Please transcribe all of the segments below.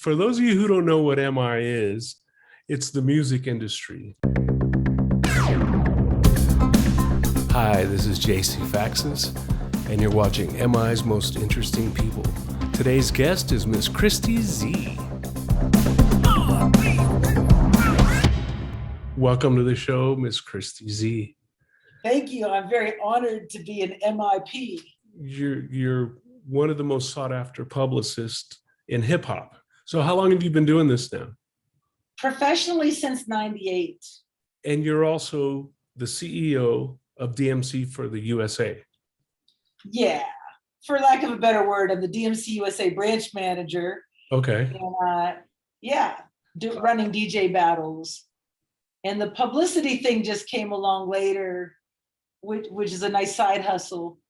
For those of you who don't know what MI is, it's the music industry. Hi, this is JC Faxes, and you're watching MI's Most Interesting People. Today's guest is Miss Christie Z. Welcome to the show, Miss Christie Z. Thank you. I'm very honored to be an MIP. You're one of the most sought after publicists in hip hop. So how long have you been doing this now? Professionally since '98. And you're also the CEO of DMC for the USA. Yeah, for lack of a better word, I'm the DMC USA branch manager. Okay. And running DJ battles. And the publicity thing just came along later, which is a nice side hustle.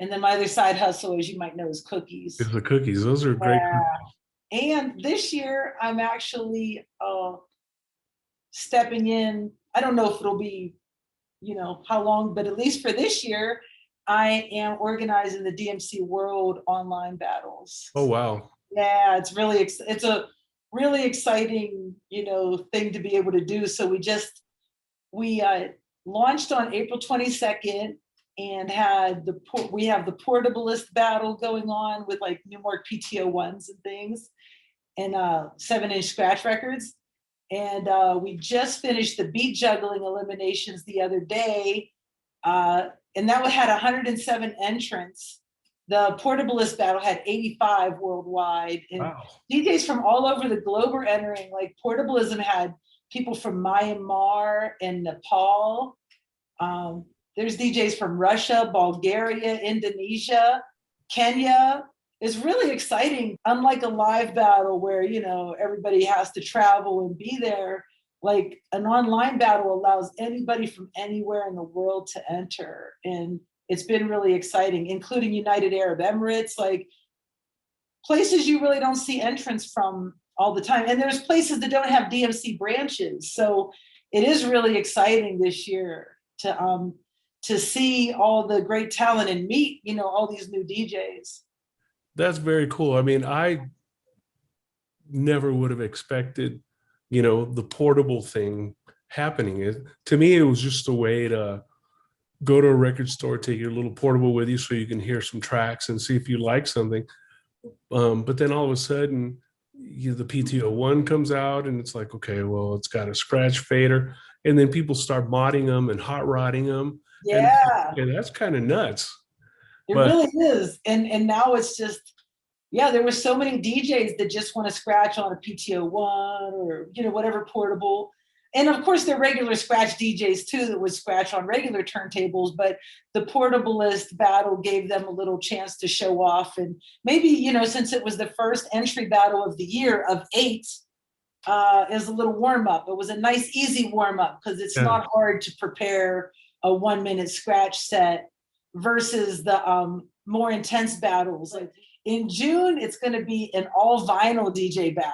And then my other side hustle, as you might know, is cookies. It's the cookies. Those are great. And this year, I'm actually stepping in. I don't know if it'll be, how long, but at least for this year, I am organizing the DMC World online battles. Oh, wow. Yeah, it's a really exciting, thing to be able to do. So we launched on April 22nd and we have the portablist battle going on with like Newark PTO ones and things and 7-inch scratch records. And we just finished the beat juggling eliminations the other day. And that had 107 entrants. The portablist battle had 85 worldwide. And wow. DJs from all over the globe are entering. Like portablism had people from Myanmar and Nepal. There's DJs from Russia, Bulgaria, Indonesia, Kenya. It's really exciting. Unlike a live battle where, everybody has to travel and be there, like an online battle allows anybody from anywhere in the world to enter. And it's been really exciting, including United Arab Emirates, like places you really don't see entrants from all the time. And there's places that don't have DMC branches. So it is really exciting this year to see all the great talent and meet, all these new DJs. That's very cool. I mean, I never would have expected, the portable thing happening. To me, it was just a way to go to a record store, take your little portable with you so you can hear some tracks and see if you like something. But then all of a sudden, the PTO one comes out and it's like, okay, well, it's got a scratch fader. And then people start modding them and hot rodding them. Yeah. And that's kind of nuts. It really is. And now it's just, there were so many DJs that just want to scratch on a PTO one or, whatever portable. And of course, there are regular scratch DJs too that would scratch on regular turntables, but the portablist battle gave them a little chance to show off. And maybe, since it was the first entry battle of the year of 8, is a little warm up. It was a nice, easy warm up because it's not hard to prepare a 1-minute scratch set versus the more intense battles. Like in June, it's going to be an all vinyl DJ battle.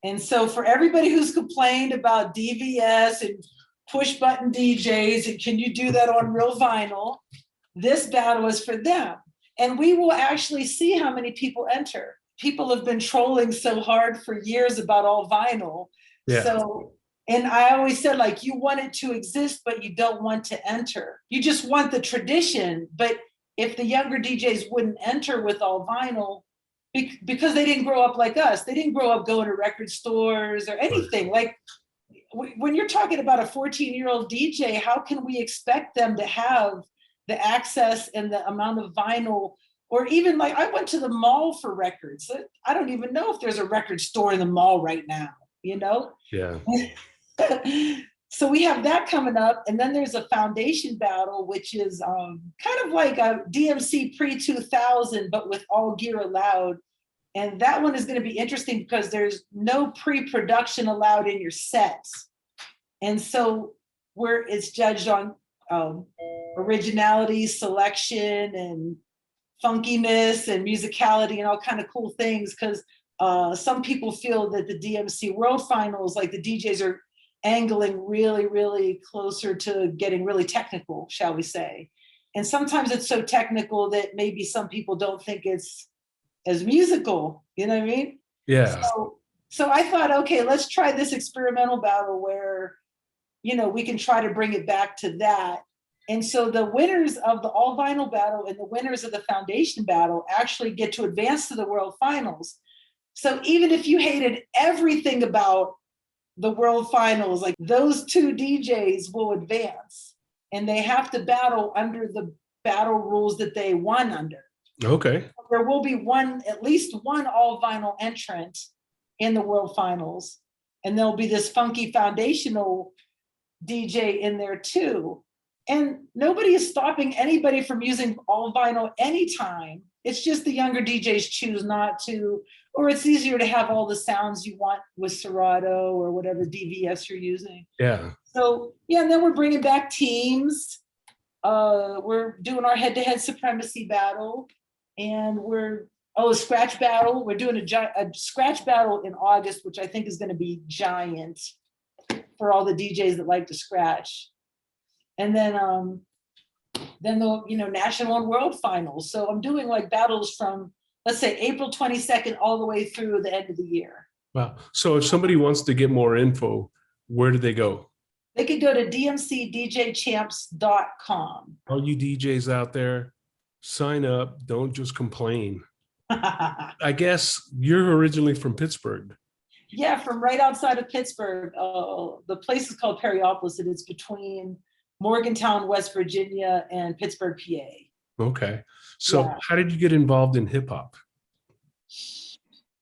And so for everybody who's complained about DVS and push button DJs and can you do that on real vinyl, this battle is for them. And we will actually see how many people enter. People have been trolling so hard for years about all vinyl. Yeah. So, and I always said, like, you want it to exist, but you don't want to enter. You just want the tradition. But if the younger DJs wouldn't enter with all vinyl, because they didn't grow up like us, they didn't grow up going to record stores or anything. Like when you're talking about a 14-year-old DJ, how can we expect them to have the access and the amount of vinyl? Or even like I went to the mall for records. I don't even know if there's a record store in the mall right now, Yeah. So we have that coming up. And then there's a foundation battle, which is kind of like a DMC pre-2000, but with all gear allowed. And that one is going to be interesting because there's no pre-production allowed in your sets. And so it's judged on originality, selection, and funkiness and musicality and all kind of cool things. Because some people feel that the DMC World Finals, like the DJs are angling really, really closer to getting really technical, shall we say. And sometimes it's so technical that maybe some people don't think it's as musical, you know what I mean? Yeah. So I thought, okay, let's try this experimental battle where, we can try to bring it back to that. And so the winners of the all vinyl battle and the winners of the foundation battle actually get to advance to the world finals. So even if you hated everything about the world finals, like those two DJs will advance and they have to battle under the battle rules that they won under. Okay. There will be at least one all vinyl entrant in the world finals. And there'll be this funky foundational DJ in there too. And nobody is stopping anybody from using all vinyl anytime. It's just the younger DJs choose not to, or it's easier to have all the sounds you want with Serato or whatever DVS you're using. Yeah. So yeah, and then we're bringing back teams. We're doing our head-to-head supremacy battle, and a scratch battle. We're doing a scratch battle in August, which I think is going to be giant for all the DJs that like to scratch. And then the national and world finals. So I'm doing like battles from, let's say, April 22nd all the way through the end of the year. Wow. So if somebody wants to get more info, where do they go? They could go to dmcdjchamps.com. All you DJs out there, sign up. Don't just complain. I guess you're originally from Pittsburgh. Yeah, from right outside of Pittsburgh. The place is called Perryopolis, and it's between Morgantown, West Virginia, and Pittsburgh, PA. Okay. So How did you get involved in hip hop?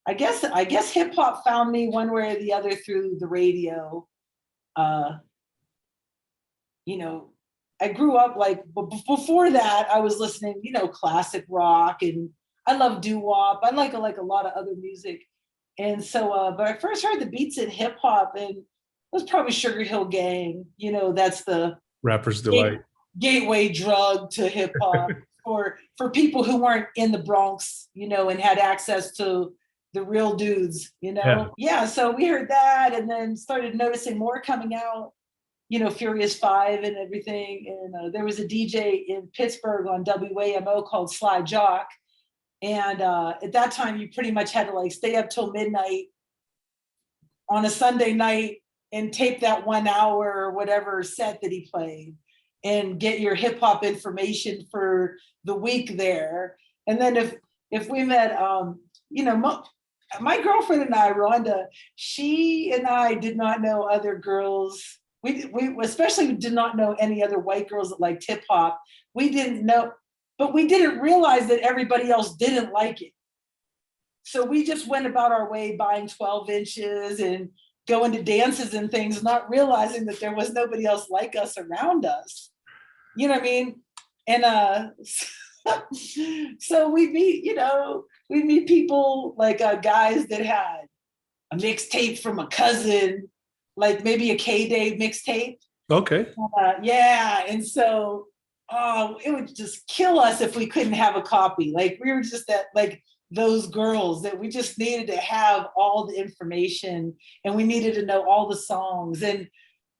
I guess hip hop found me one way or the other through the radio. I grew up but before that, I was listening, classic rock, and I love doo-wop. I like a lot of other music. And so, but I first heard the beats in hip hop, and it was probably Sugar Hill Gang. That's the Rapper's Delight. Gateway drug to hip hop for people who weren't in the Bronx, and had access to the real dudes, Yeah, so we heard that and then started noticing more coming out, Furious 5 and everything. And there was a DJ in Pittsburgh on WAMO called Sly Jock. And at that time, you pretty much had to stay up till midnight on a Sunday night and tape that 1 hour or whatever set that he played and get your hip hop information for the week there. And then if we met, my girlfriend and I, Rhonda, she and I did not know other girls. We especially did not know any other white girls that liked hip hop. We didn't know, but we didn't realize that everybody else didn't like it. So we just went about our way buying 12 inches and going to dances and things, not realizing that there was nobody else like us around us. You know what I mean? And so we meet people like guys that had a mixtape from a cousin, like maybe a K-Day mixtape. Okay. Yeah. And so it would just kill us if we couldn't have a copy. Like we were just those girls that we just needed to have all the information, and we needed to know all the songs, and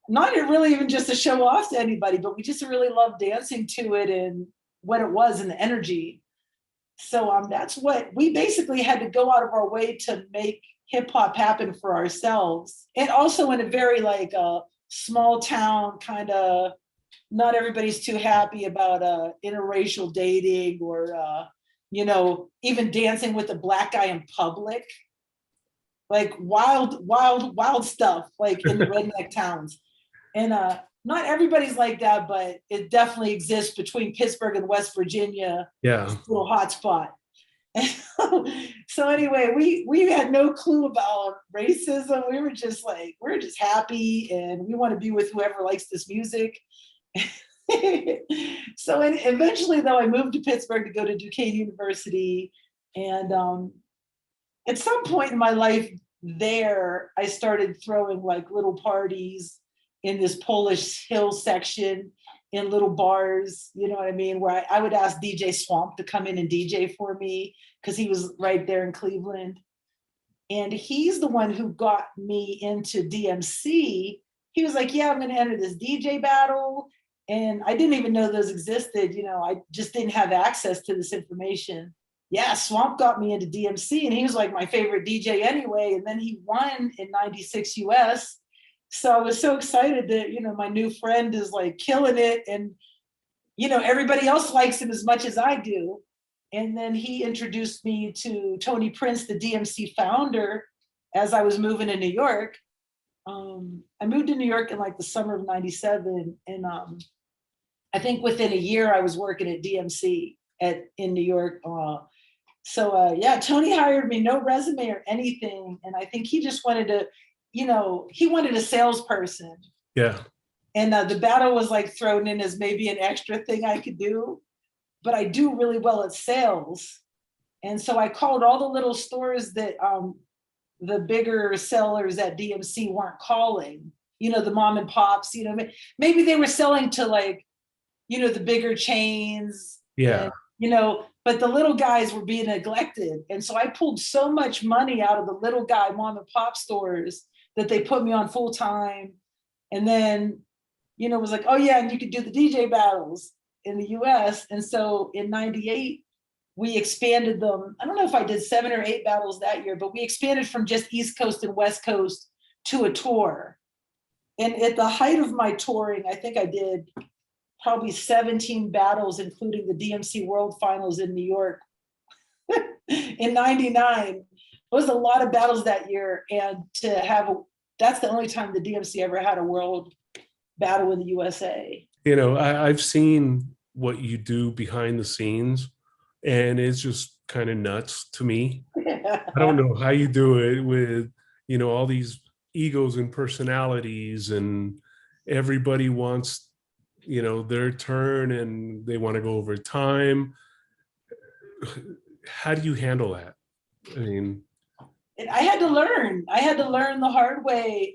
not really even just to show off to anybody, but we just really loved dancing to it and what it was and the energy. So that's what we basically had to go out of our way to make hip hop happen for ourselves. And also in a very small town kind of, not everybody's too happy about interracial dating or, even dancing with a black guy in public, like wild stuff, like in the redneck towns. And not everybody's like that, but it definitely exists between Pittsburgh and West Virginia. Yeah. It's a little hot spot. So anyway, we had no clue about racism. We were just happy, and we want to be with whoever likes this music. So eventually, though, I moved to Pittsburgh to go to Duquesne University. And at some point in my life there, I started throwing little parties in this Polish Hill section in little bars, you know what I mean? Where I would ask DJ Swamp to come in and DJ for me because he was right there in Cleveland. And he's the one who got me into DMC. He was like, yeah, I'm going to enter this DJ battle. And I didn't even know those existed. I just didn't have access to this information yeah, Swamp got me into DMC, and he was like my favorite DJ anyway. And then he won in '96 US. So I was so excited that, my new friend is like killing it. And, everybody else likes him as much as I do. And then he introduced me to Tony Prince, the DMC founder, as I was moving to New York. I moved to New York in like the summer of '97. And I think within a year I was working at DMC in New York. Yeah, Tony hired me, no resume or anything. And I think he just wanted to, he wanted a salesperson. Yeah. And the battle was like thrown in as maybe an extra thing I could do, but I do really well at sales. And so I called all the little stores that the bigger sellers at DMC weren't calling, the mom and pops, maybe they were selling to like, the bigger chains. Yeah. And, but the little guys were being neglected. And so I pulled so much money out of the little guy mom and pop stores that they put me on full time. And then, it was like, oh yeah, and you could do the DJ battles in the US. And so in '98, we expanded them. I don't know if I did 7 or 8 battles that year, but we expanded from just East Coast and West Coast to a tour. And at the height of my touring, I think I did probably 17 battles, including the DMC World Finals in New York in '99. It was a lot of battles that year. And that's the only time the DMC ever had a world battle in the USA. I've seen what you do behind the scenes, and it's just kind of nuts to me. I don't know how you do it with, all these egos and personalities, and everybody wants, their turn, and they want to go over time. How do you handle that? I mean, I had to learn the hard way.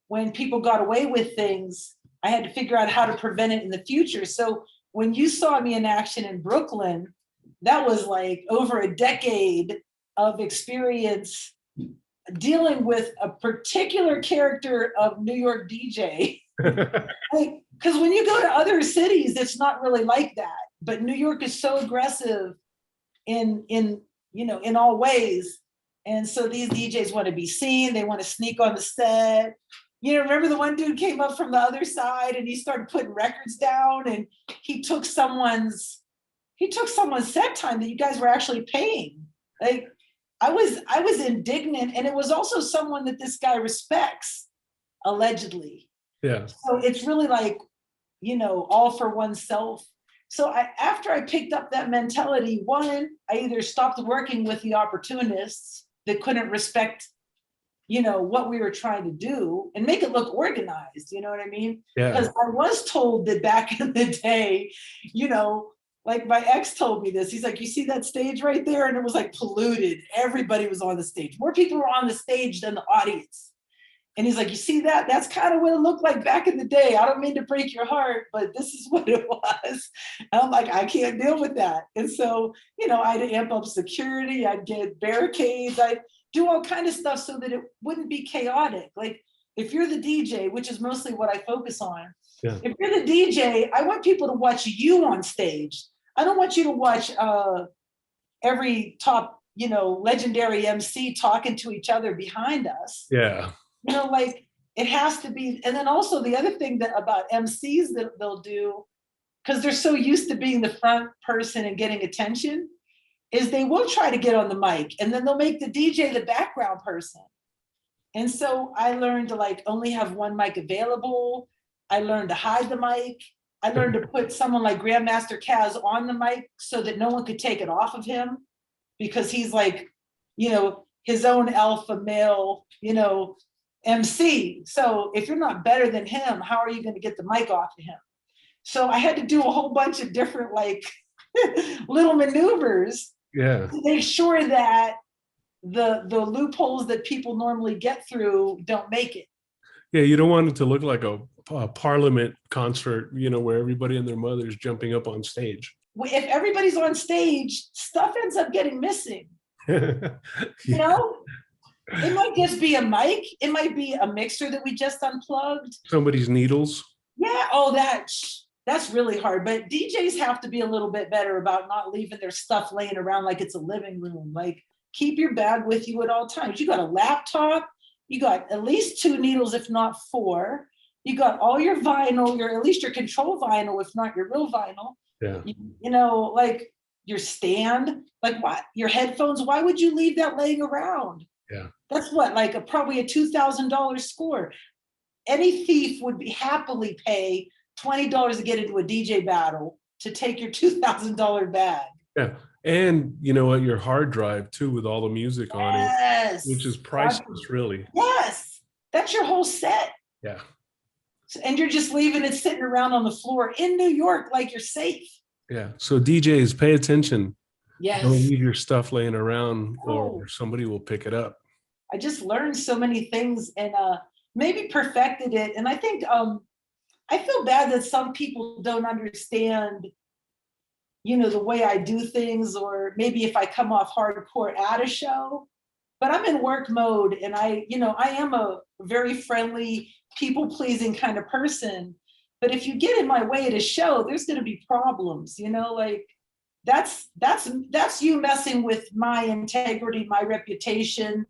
When people got away with things, I had to figure out how to prevent it in the future. So when you saw me in action in Brooklyn, that was like over a decade of experience dealing with a particular character of New York DJ. Because when you go to other cities, it's not really like that. But New York is so aggressive in all ways. And so these DJs want to be seen. They want to sneak on the set. Remember the one dude came up from the other side and he started putting records down, and he took someone's set time that you guys were actually paying. Like I was indignant, and it was also someone that this guy respects, allegedly. Yeah. So it's really like, all for oneself. So after I picked up that mentality, one, I either stopped working with the opportunists that couldn't respect what we were trying to do and make it look organized, you know what I mean? Yeah. Because I was told that back in the day, like my ex told me this. He's like, you see that stage right there? And it was like polluted. Everybody was on the stage. More people were on the stage than the audience. And he's like, you see that? That's kind of what it looked like back in the day. I don't mean to break your heart, but this is what it was. And I'm like, I can't deal with that. And so, I'd amp up security. I'd get barricades. I'd do all kind of stuff so that it wouldn't be chaotic. Like if you're the DJ, which is mostly what I focus on, yeah. If you're the DJ, I want people to watch you on stage. I don't want you to watch every top, legendary MC talking to each other behind us. Yeah. Like it has to be. And then also the other thing about MCs that they'll do, because they're so used to being the front person and getting attention, is they will try to get on the mic and then they'll make the DJ the background person. And so I learned to like only have one mic available. I learned to hide the mic. I learned to put someone like Grandmaster Kaz on the mic so that no one could take it off of him, because he's like, his own alpha male, MC. So if you're not better than him, how are you going to get the mic off of him? So I had to do a whole bunch of different like little maneuvers to make sure that the loopholes that people normally get through don't make it. Yeah, you don't want it to look like a parliament concert, where everybody and their mother is jumping up on stage. If everybody's on stage, stuff ends up getting missing. It might just be a mic. It might be a mixer that we just unplugged. Somebody's needles. Yeah. Oh, that. That's really hard. But DJs have to be a little bit better about not leaving their stuff laying around like it's a living room. Like, keep your bag with you at all times. You got a laptop, you got at least 2 needles, if not 4. You got all your vinyl, at least your control vinyl, if not your real vinyl. Yeah. You know, like your stand, like what? Your headphones, why would you leave that laying around? Yeah. That's what, like probably a $2,000 score. Any thief would be happily pay $20 to get into a DJ battle to take your $2,000 bag. Yeah. And you know what, your hard drive too, with all the music on it, which is priceless, really. Yes. That's your whole set. Yeah. And you're just leaving it sitting around on the floor in New York like you're safe. Yeah. So DJs, pay attention. Yes. Don't leave your stuff laying around or somebody will pick it up. I just learned so many things and maybe perfected it. And I think I feel bad that some people don't understand, you know, the way I do things, or maybe if I come off hardcore at a show, but I'm in work mode and I am a very friendly, people-pleasing kind of person. But if you get in my way at a show, there's going to be problems, you know, like that's you messing with my integrity, my reputation,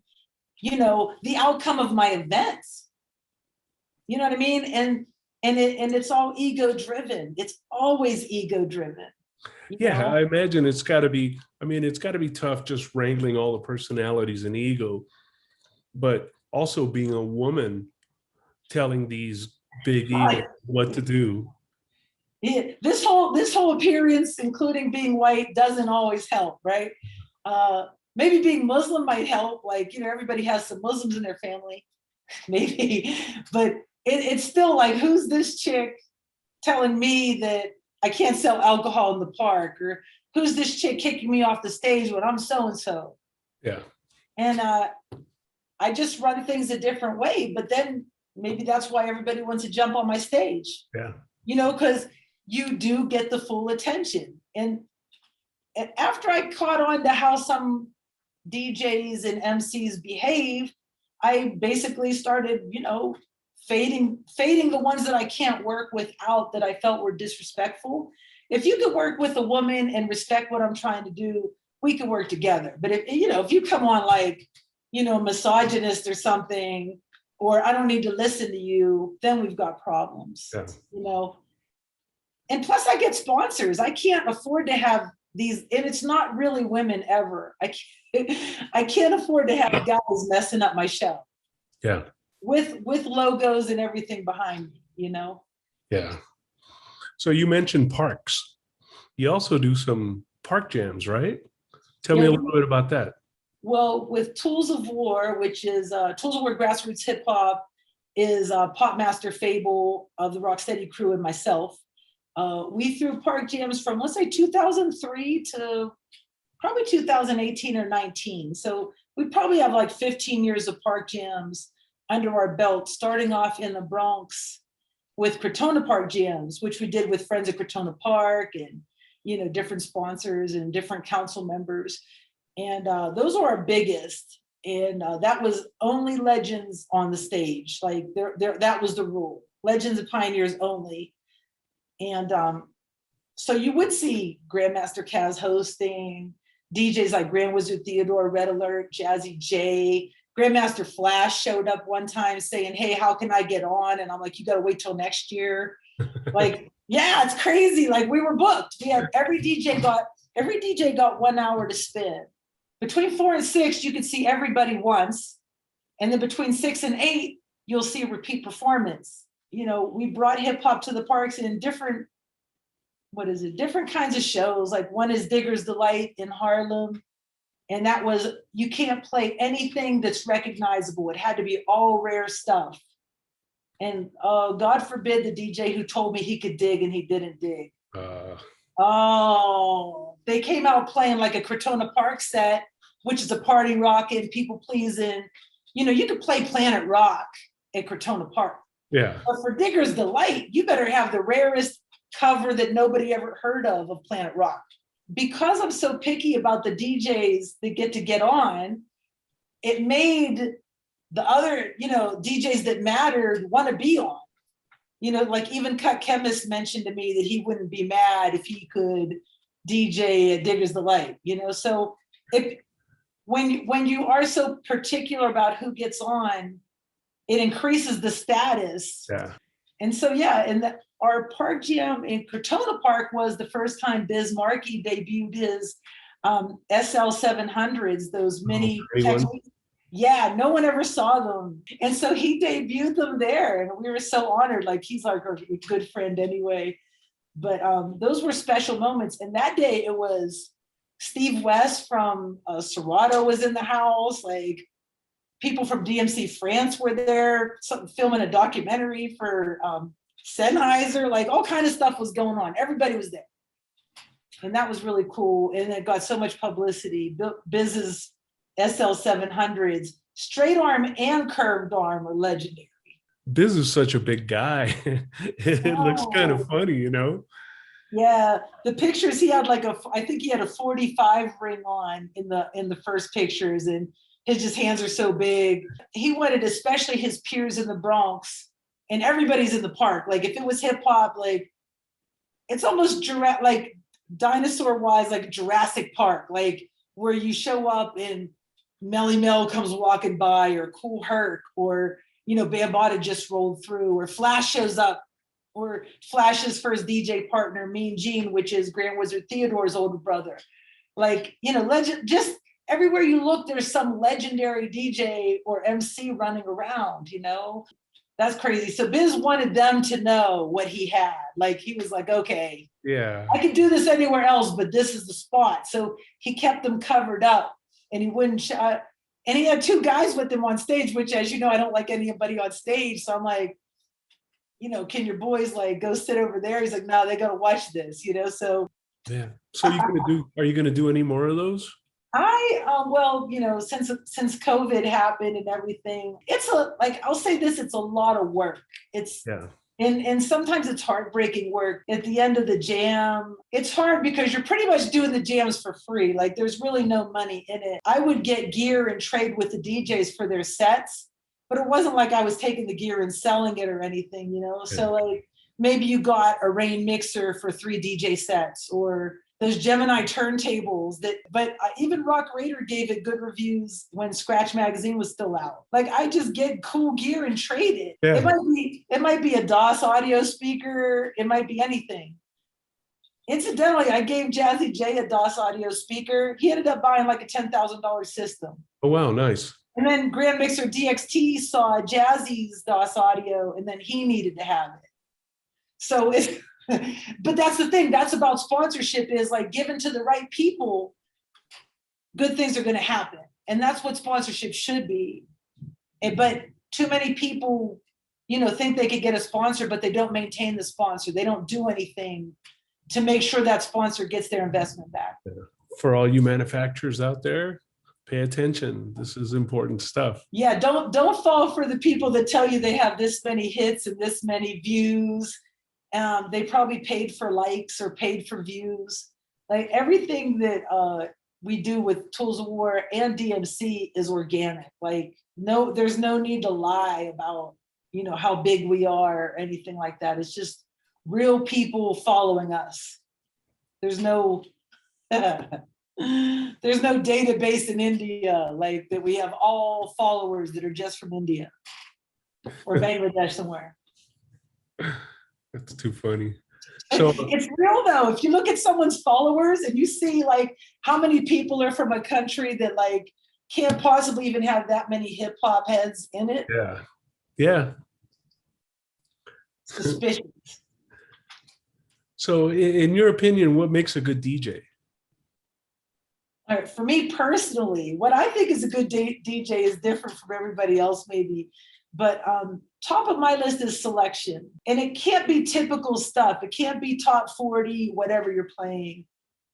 you know, the outcome of my events. You know what I mean? And it's all ego driven. It's always ego driven. Yeah, I imagine it's got to be, it's got to be tough just wrangling all the personalities and ego, but also being a woman telling these big egos what to do. Yeah, this whole appearance, including being white, doesn't always help, right? Maybe being Muslim might help. Like, you know, everybody has some Muslims in their family, maybe, but it's still like, who's this chick telling me that I can't sell alcohol in the park, or who's this chick kicking me off the stage when I'm so-and-so? Yeah. And I just run things a different way, but then maybe that's why everybody wants to jump on my stage. Yeah. You know, because you do get the full attention. And after I caught on to how some DJs and MCs behave, I basically started, you know, fading the ones that I can't work without, that I felt were disrespectful. If you could work with a woman and respect what I'm trying to do, we could work together. But if you come on like, you know, misogynist or something, or I don't need to listen to you, then we've got problems. Yeah. You know. And plus I get sponsors. I can't afford to have these, and it's not really women ever. I can't afford to have guys messing up my show. Yeah. With logos and everything behind me, you know? Yeah. So you mentioned parks. You also do some park jams, right? Tell me a little bit about that. Well, with Tools of War, which is Tools of War Grassroots Hip Hop, is Popmaster Fable of the Rocksteady crew and myself. We threw park jams from, let's say, 2003 to probably 2018 or 19. So we probably have like 15 years of park jams under our belt, starting off in the Bronx with Crotona Park jams, which we did with Friends of Crotona Park and, you know, different sponsors and different council members. And those are our biggest. And that was only legends on the stage. Like that was the rule. Legends and pioneers only. And so you would see Grandmaster Kaz hosting, DJs like Grand Wizard Theodore, Red Alert, Jazzy J. Grandmaster Flash showed up one time saying, "Hey, how can I get on?" And I'm like, "You got to wait till next year." Like, yeah, it's crazy. Like, we were booked. We had every DJ got 1 hour to spin. Between 4 and 6, you could see everybody once. And then between 6 and 8, you'll see a repeat performance. You know, we brought hip hop to the parks in different kinds of shows. Like, one is Digger's Delight in Harlem. And that was, you can't play anything that's recognizable. It had to be all rare stuff. And God forbid the DJ who told me he could dig and he didn't dig. They came out playing like a Crotona Park set, which is a party rock and people pleasing. You know, you could play Planet Rock at Crotona Park. Yeah. But for Digger's Delight, you better have the rarest cover that nobody ever heard of Planet Rock. Because I'm so picky about the DJs that get on, it made the other, you know, DJs that mattered want to be on. like even Cut Chemist mentioned to me that he wouldn't be mad if he could DJ at Digger's Delight, so if when you are so particular about who gets on, it increases the status. Yeah. And so, yeah, and our park jam in Crotona Park was the first time Biz Markie debuted his SL 700s, those mini yeah, no one ever saw them. And so he debuted them there, and we were so honored. Like, he's like our good friend anyway. But those were special moments. And that day it was Steve West from Serato was in the house. Like, people from DMC France were there, filming a documentary for Sennheiser. Like, all kind of stuff was going on. Everybody was there. And that was really cool. And it got so much publicity. Biz's SL 700s, straight arm and curved arm, are legendary. Biz is such a big guy. It looks kind of funny, Yeah, the pictures, he had I think he had a 45 ring on in the first pictures, and his hands are so big. He wanted, especially his peers in the Bronx, and everybody's in the park. Like, if it was hip hop, like, it's almost like dinosaur wise, like Jurassic Park, like where you show up and Melly Mel comes walking by, or Cool Herc, or Bambaataa just rolled through, or Flash shows up, or Flash's first DJ partner, Mean Gene, which is Grand Wizard Theodore's older brother. Like, legend. Just everywhere you look, there's some legendary DJ or MC running around. That's crazy. So Biz wanted them to know what he had. Like, he was like, okay, yeah, I could do this anywhere else, but this is the spot. So he kept them covered up, and he wouldn't and he had two guys with him on stage, which, as you know, I don't like anybody on stage. So I'm like, can your boys like go sit over there? He's like, no, they got to watch this, so. Yeah. So are you going to do any more of those? Well, since COVID happened and everything, I'll say this, it's a lot of work. Yeah. And sometimes it's heartbreaking work at the end of the jam. It's hard because you're pretty much doing the jams for free. Like, there's really no money in it. I would get gear and trade with the DJs for their sets, but it wasn't like I was taking the gear and selling it or anything, Yeah. So like, maybe you got a Rain mixer for 3 DJ sets, or those Gemini turntables but even Rock Raider gave it good reviews when Scratch Magazine was still out. Like, I just get cool gear and trade it. Yeah. It might be a DOS audio speaker. It might be anything. Incidentally, I gave Jazzy J a DOS audio speaker. He ended up buying like a $10,000 system. Oh, wow. Nice. And then Grand Mixer DXT saw Jazzy's DOS audio, and then he needed to have it. So but that's the thing. That's about sponsorship, is like, given to the right people, good things are going to happen. And that's what sponsorship should be. But too many people, think they could get a sponsor, but they don't maintain the sponsor. They don't do anything to make sure that sponsor gets their investment back. For all you manufacturers out there, pay attention. This is important stuff. Yeah, don't fall for the people that tell you they have this many hits and this many views. They probably paid for likes or paid for views. Like, everything that we do with Tools of War and DMC is organic. Like, there's no need to lie about, how big we are or anything like that. It's just real people following us. There's no database in India like that. We have all followers that are just from India or Bangladesh somewhere. That's too funny. So it's real though. If you look at someone's followers and you see like how many people are from a country that like can't possibly even have that many hip hop heads in it. Yeah. Yeah. Suspicious. So in your opinion, what makes a good DJ? All right, for me personally, what I think is a good DJ is different from everybody else maybe. But top of my list is selection. And it can't be typical stuff. It can't be top 40, whatever you're playing.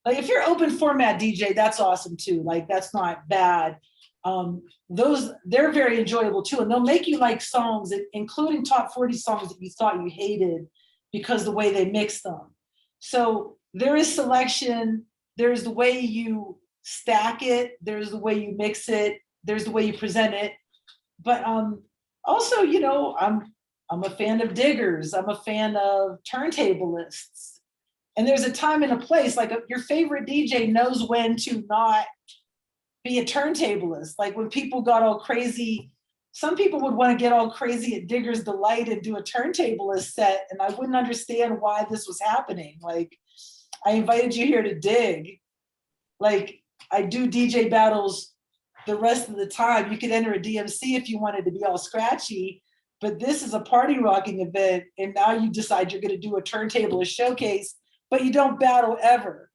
Like, if you're open format DJ, that's awesome too. Like, that's not bad. They're very enjoyable too. And they'll make you like songs, including top 40 songs that you thought you hated because the way they mix them. So there is selection. There's the way you stack it. There's the way you mix it. There's the way you present it. But also, I'm a fan of diggers. I'm a fan of turntablists. And there's a time and a place, like your favorite DJ knows when to not be a turntablist. Like when people got all crazy, some people would want to get all crazy at Digger's Delight and do a turntablist set, and I wouldn't understand why this was happening. Like, I invited you here to dig. Like, I do DJ battles the rest of the time. You could enter a DMC if you wanted to be all scratchy, but this is a party rocking event, and now you decide you're going to do a turntablist showcase, but you don't battle ever.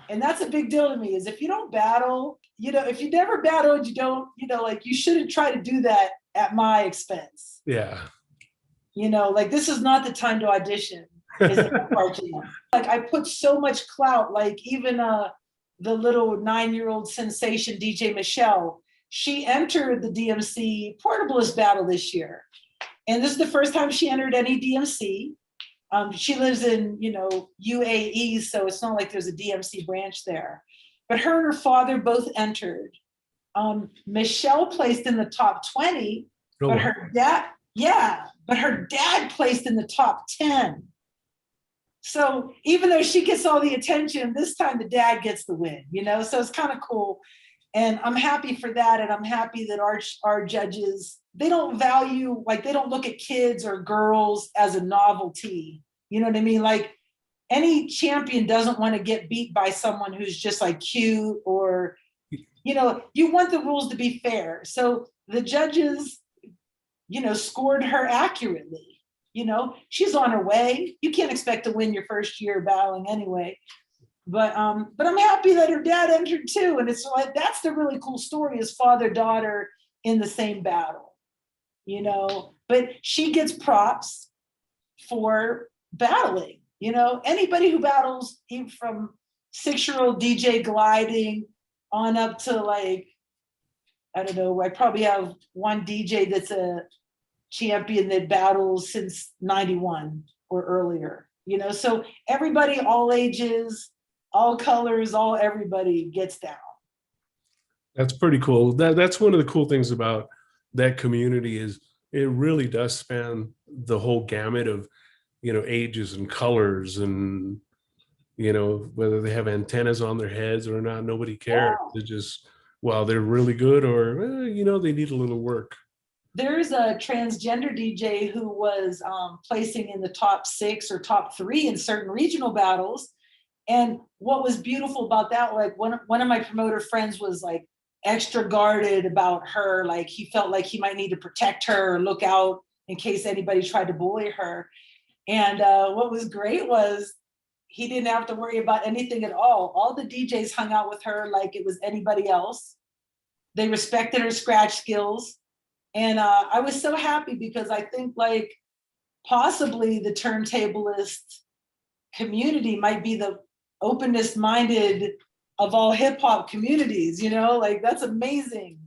And that's a big deal to me, is if you don't battle, you know, if you never battled, you don't, you know, like you shouldn't try to do that at my expense. Yeah. You know, like this is not the time to audition. Like I put so much clout, like even the little 9-year-old sensation DJ Michelle, she entered the DMC Portablist battle this year. And this is the first time she entered any DMC. She lives in, you know, UAE, so it's not like there's a DMC branch there. But her and her father both entered. Michelle placed in the top 20, but her dad, but her dad placed in the top 10. So even though she gets all the attention, this time the dad gets the win, you know? So it's kind of cool. And I'm happy for that. And I'm happy that our judges, they don't value, like they don't look at kids or girls as a novelty. You know what I mean? Like any champion doesn't want to get beat by someone who's just like cute, or, you know, you want the rules to be fair. So the judges, you know, scored her accurately. You know, she's on her way. You can't expect to win your first year battling anyway. But I'm happy that her dad entered too. And it's like, that's the really cool story, is father-daughter in the same battle, you know, but she gets props for battling. You know, anybody who battles, even from 6-year-old DJ gliding on up to like, I don't know, I probably have one DJ that's a champion that battles since 91 or earlier, you know, so everybody, all ages, all colors, all everybody gets down. That's pretty cool. That's one of the cool things about that community, is it really does span the whole gamut of, you know, ages and colors, and, you know, whether they have antennas on their heads or not, nobody cares. Yeah. They're just, well, they're really good, or, you know, they need a little work. There's a transgender DJ who was placing in the top 6 or top 3 in certain regional battles. And what was beautiful about that, like one of my promoter friends was like extra guarded about her. Like he felt like he might need to protect her or look out in case anybody tried to bully her. And what was great was he didn't have to worry about anything at all. All the DJs hung out with her like it was anybody else. They respected her scratch skills. And I was so happy, because I think like possibly the turntablist community might be the openest minded of all hip hop communities, you know, like that's amazing.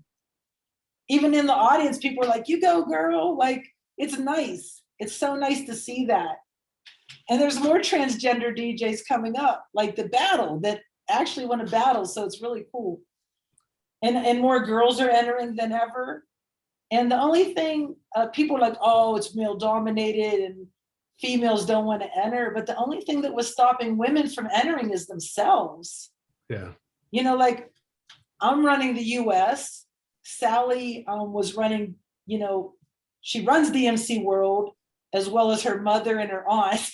Even in the audience, people are like, you go girl, like it's nice. It's so nice to see that. And there's more transgender DJs coming up, like the battle that actually want to battle. So it's really cool. And more girls are entering than ever. And the only thing, people are like, oh, it's male dominated and females don't want to enter. But the only thing that was stopping women from entering is themselves. Yeah. You know, like I'm running the US. Sally was running, you know, she runs DMC World, as well as her mother and her aunt.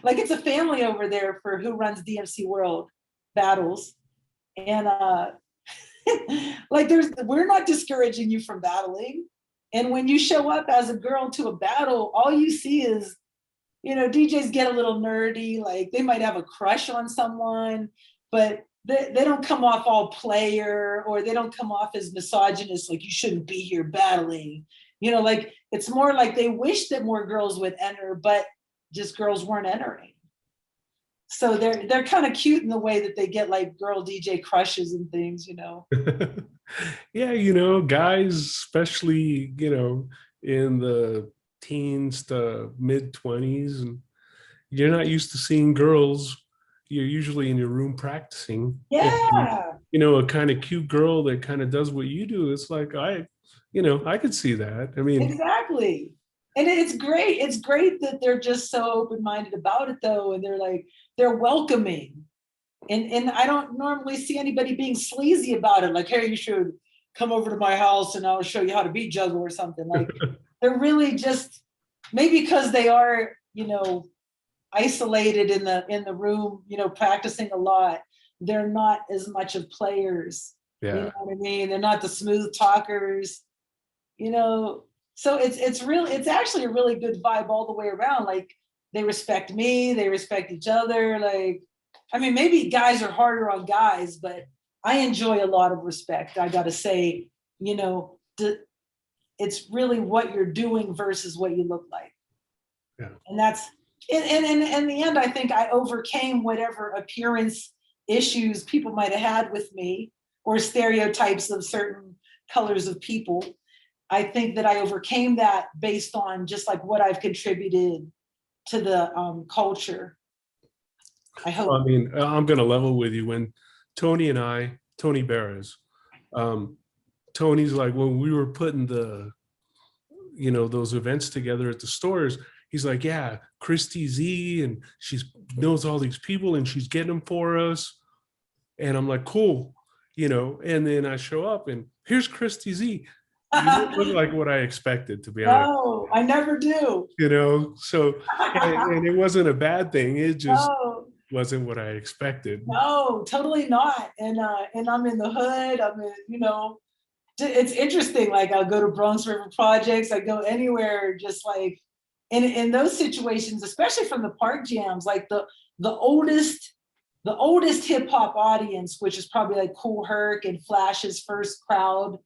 Like it's a family over there for who runs DMC World battles. And like we're not discouraging you from battling. And when you show up as a girl to a battle, all you see is, you know, DJs get a little nerdy, like they might have a crush on someone, but they don't come off all player, or they don't come off as misogynist, like you shouldn't be here battling. You know, like it's more like they wish that more girls would enter, but just girls weren't entering. So they're kind of cute in the way that they get like girl DJ crushes and things, you know. Yeah, you know, guys, especially, you know, in the teens to mid-20s, and you're not used to seeing girls. You're usually in your room practicing. Yeah. And, you know, a kind of cute girl that kind of does what you do. It's like, you know, I could see that. I mean, Exactly. And it's great. It's great that they're just so open-minded about it though. And they're welcoming. And I don't normally see anybody being sleazy about it. Like, hey, you should come over to my house and I'll show you how to beat juggle or something. Like they're really just, maybe because they are, isolated in the room, practicing a lot. They're not as much of players. Yeah. You know what I mean? They're not the smooth talkers, So it's actually a really good vibe all the way around. Like they respect me, they respect each other. Like, I mean, maybe guys are harder on guys, but I enjoy a lot of respect. I got to say, it's really what you're doing versus what you look like. Yeah. And that's, and in the end, I think I overcame whatever appearance issues people might have had with me or stereotypes of certain colors of people. I think that I overcame that based on just like what I've contributed to the culture. I hope. I mean, I'm going to level with you. When Tony Barras, Tony's like, when we were putting those events together at the stores, he's like, yeah, Christie Z, and she knows all these people and she's getting them for us. And I'm like, cool, and then I show up and here's Christie Z. You don't look like what I expected, to be honest. No, I never do. So, and it wasn't a bad thing. It just wasn't what I expected. No, totally not. And I'm in the hood. It's interesting. Like I'll go to Bronx River Projects. I go anywhere, just like in those situations, especially from the park jams, like the oldest hip hop audience, which is probably like Kool Herc and Flash's first crowd.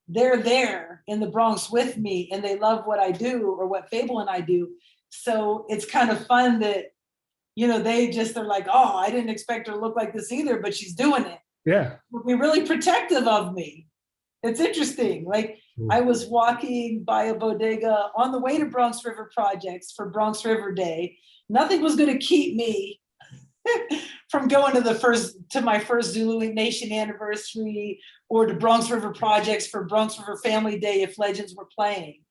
They're there in the Bronx with me and they love what I do or what Fable and I do. So it's kind of fun that, they're like, oh, I didn't expect her to look like this either, but she's doing it. Yeah. They're really protective of me. It's interesting. Like I was walking by a bodega on the way to Bronx River Projects for Bronx River Day. Nothing was going to keep me from going to my first Zulu Nation anniversary or to Bronx River Projects for Bronx River Family Day if Legends were playing.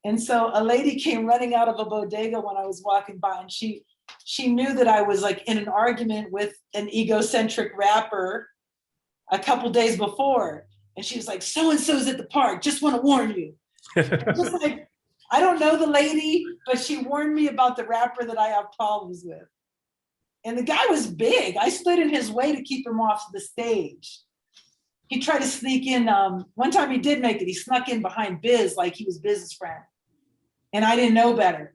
And so a lady came running out of a bodega when I was walking by, and she knew that I was like in an argument with an egocentric rapper a couple days before. And she was like, so-and-so's at the park, just want to warn you. Just like, I don't know the lady, but she warned me about the rapper that I have problems with. And the guy was big. I stood in his way to keep him off the stage. He tried to sneak in. One time he did make it. He snuck in behind Biz like he was Biz's friend. And I didn't know better.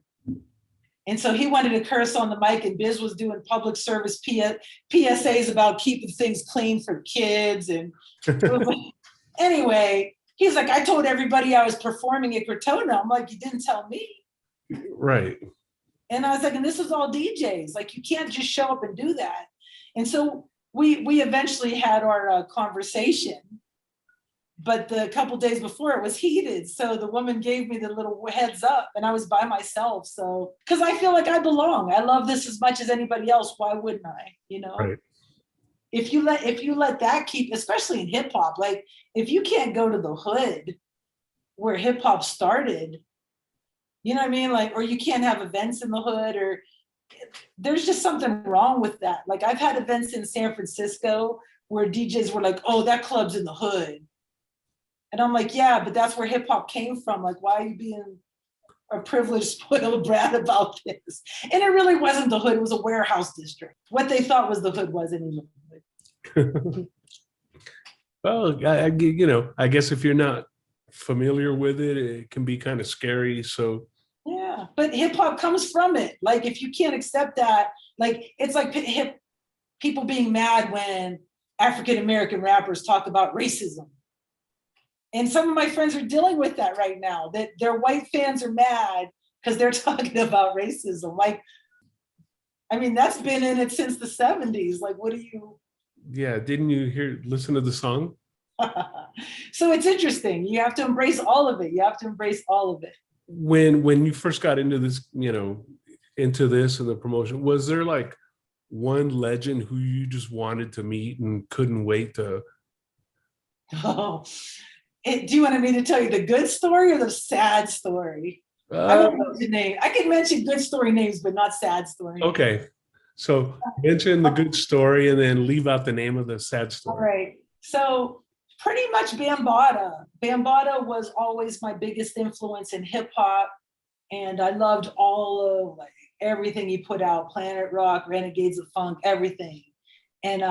And so he wanted to curse on the mic, and Biz was doing public service PSAs about keeping things clean for kids. And anyway, he's like, I told everybody I was performing at Crotona. I'm like, you didn't tell me. Right. And I was like, and this is all DJs. Like, you can't just show up and do that. And so we eventually had our conversation, but the couple days before it was heated. So the woman gave me the little heads up, and I was by myself. So, because I feel like I belong. I love this as much as anybody else. Why wouldn't I? Right. If you let that keep, especially in hip hop, like if you can't go to the hood where hip hop started, you know what I mean? Like, or you can't have events in the hood, or there's just something wrong with that. Like I've had events in San Francisco where DJs were like, oh, that club's in the hood. And I'm like, yeah, but that's where hip hop came from. Like, why are you being a privileged, spoiled brat about this? And it really wasn't the hood. It was a warehouse district. What they thought was the hood wasn't even the hood. Well, I guess if you're not familiar with it, it can be kind of scary. So yeah, but hip hop comes from it. Like if you can't accept that, like it's like people being mad when African American rappers talk about racism. And some of my friends are dealing with that right now, that their white fans are mad because they're talking about racism. Like, I mean, that's been in it since the 70s. Like, what do you? Yeah, didn't you listen to the song? So it's interesting. You have to embrace all of it. You have to embrace all of it. When you first got into this, into this and the promotion, was there like one legend who you just wanted to meet and couldn't wait to? Oh, do you want me to tell you the good story or the sad story? I Uh, won't mention names. I can mention good story names, but not sad story names. okay. So mention the good story and then leave out the name of the sad All story. right. So pretty much Bambaataa. Bambaataa was always my biggest influence in hip hop. And I loved all of like everything he put out, Planet Rock, Renegades of Funk, everything. And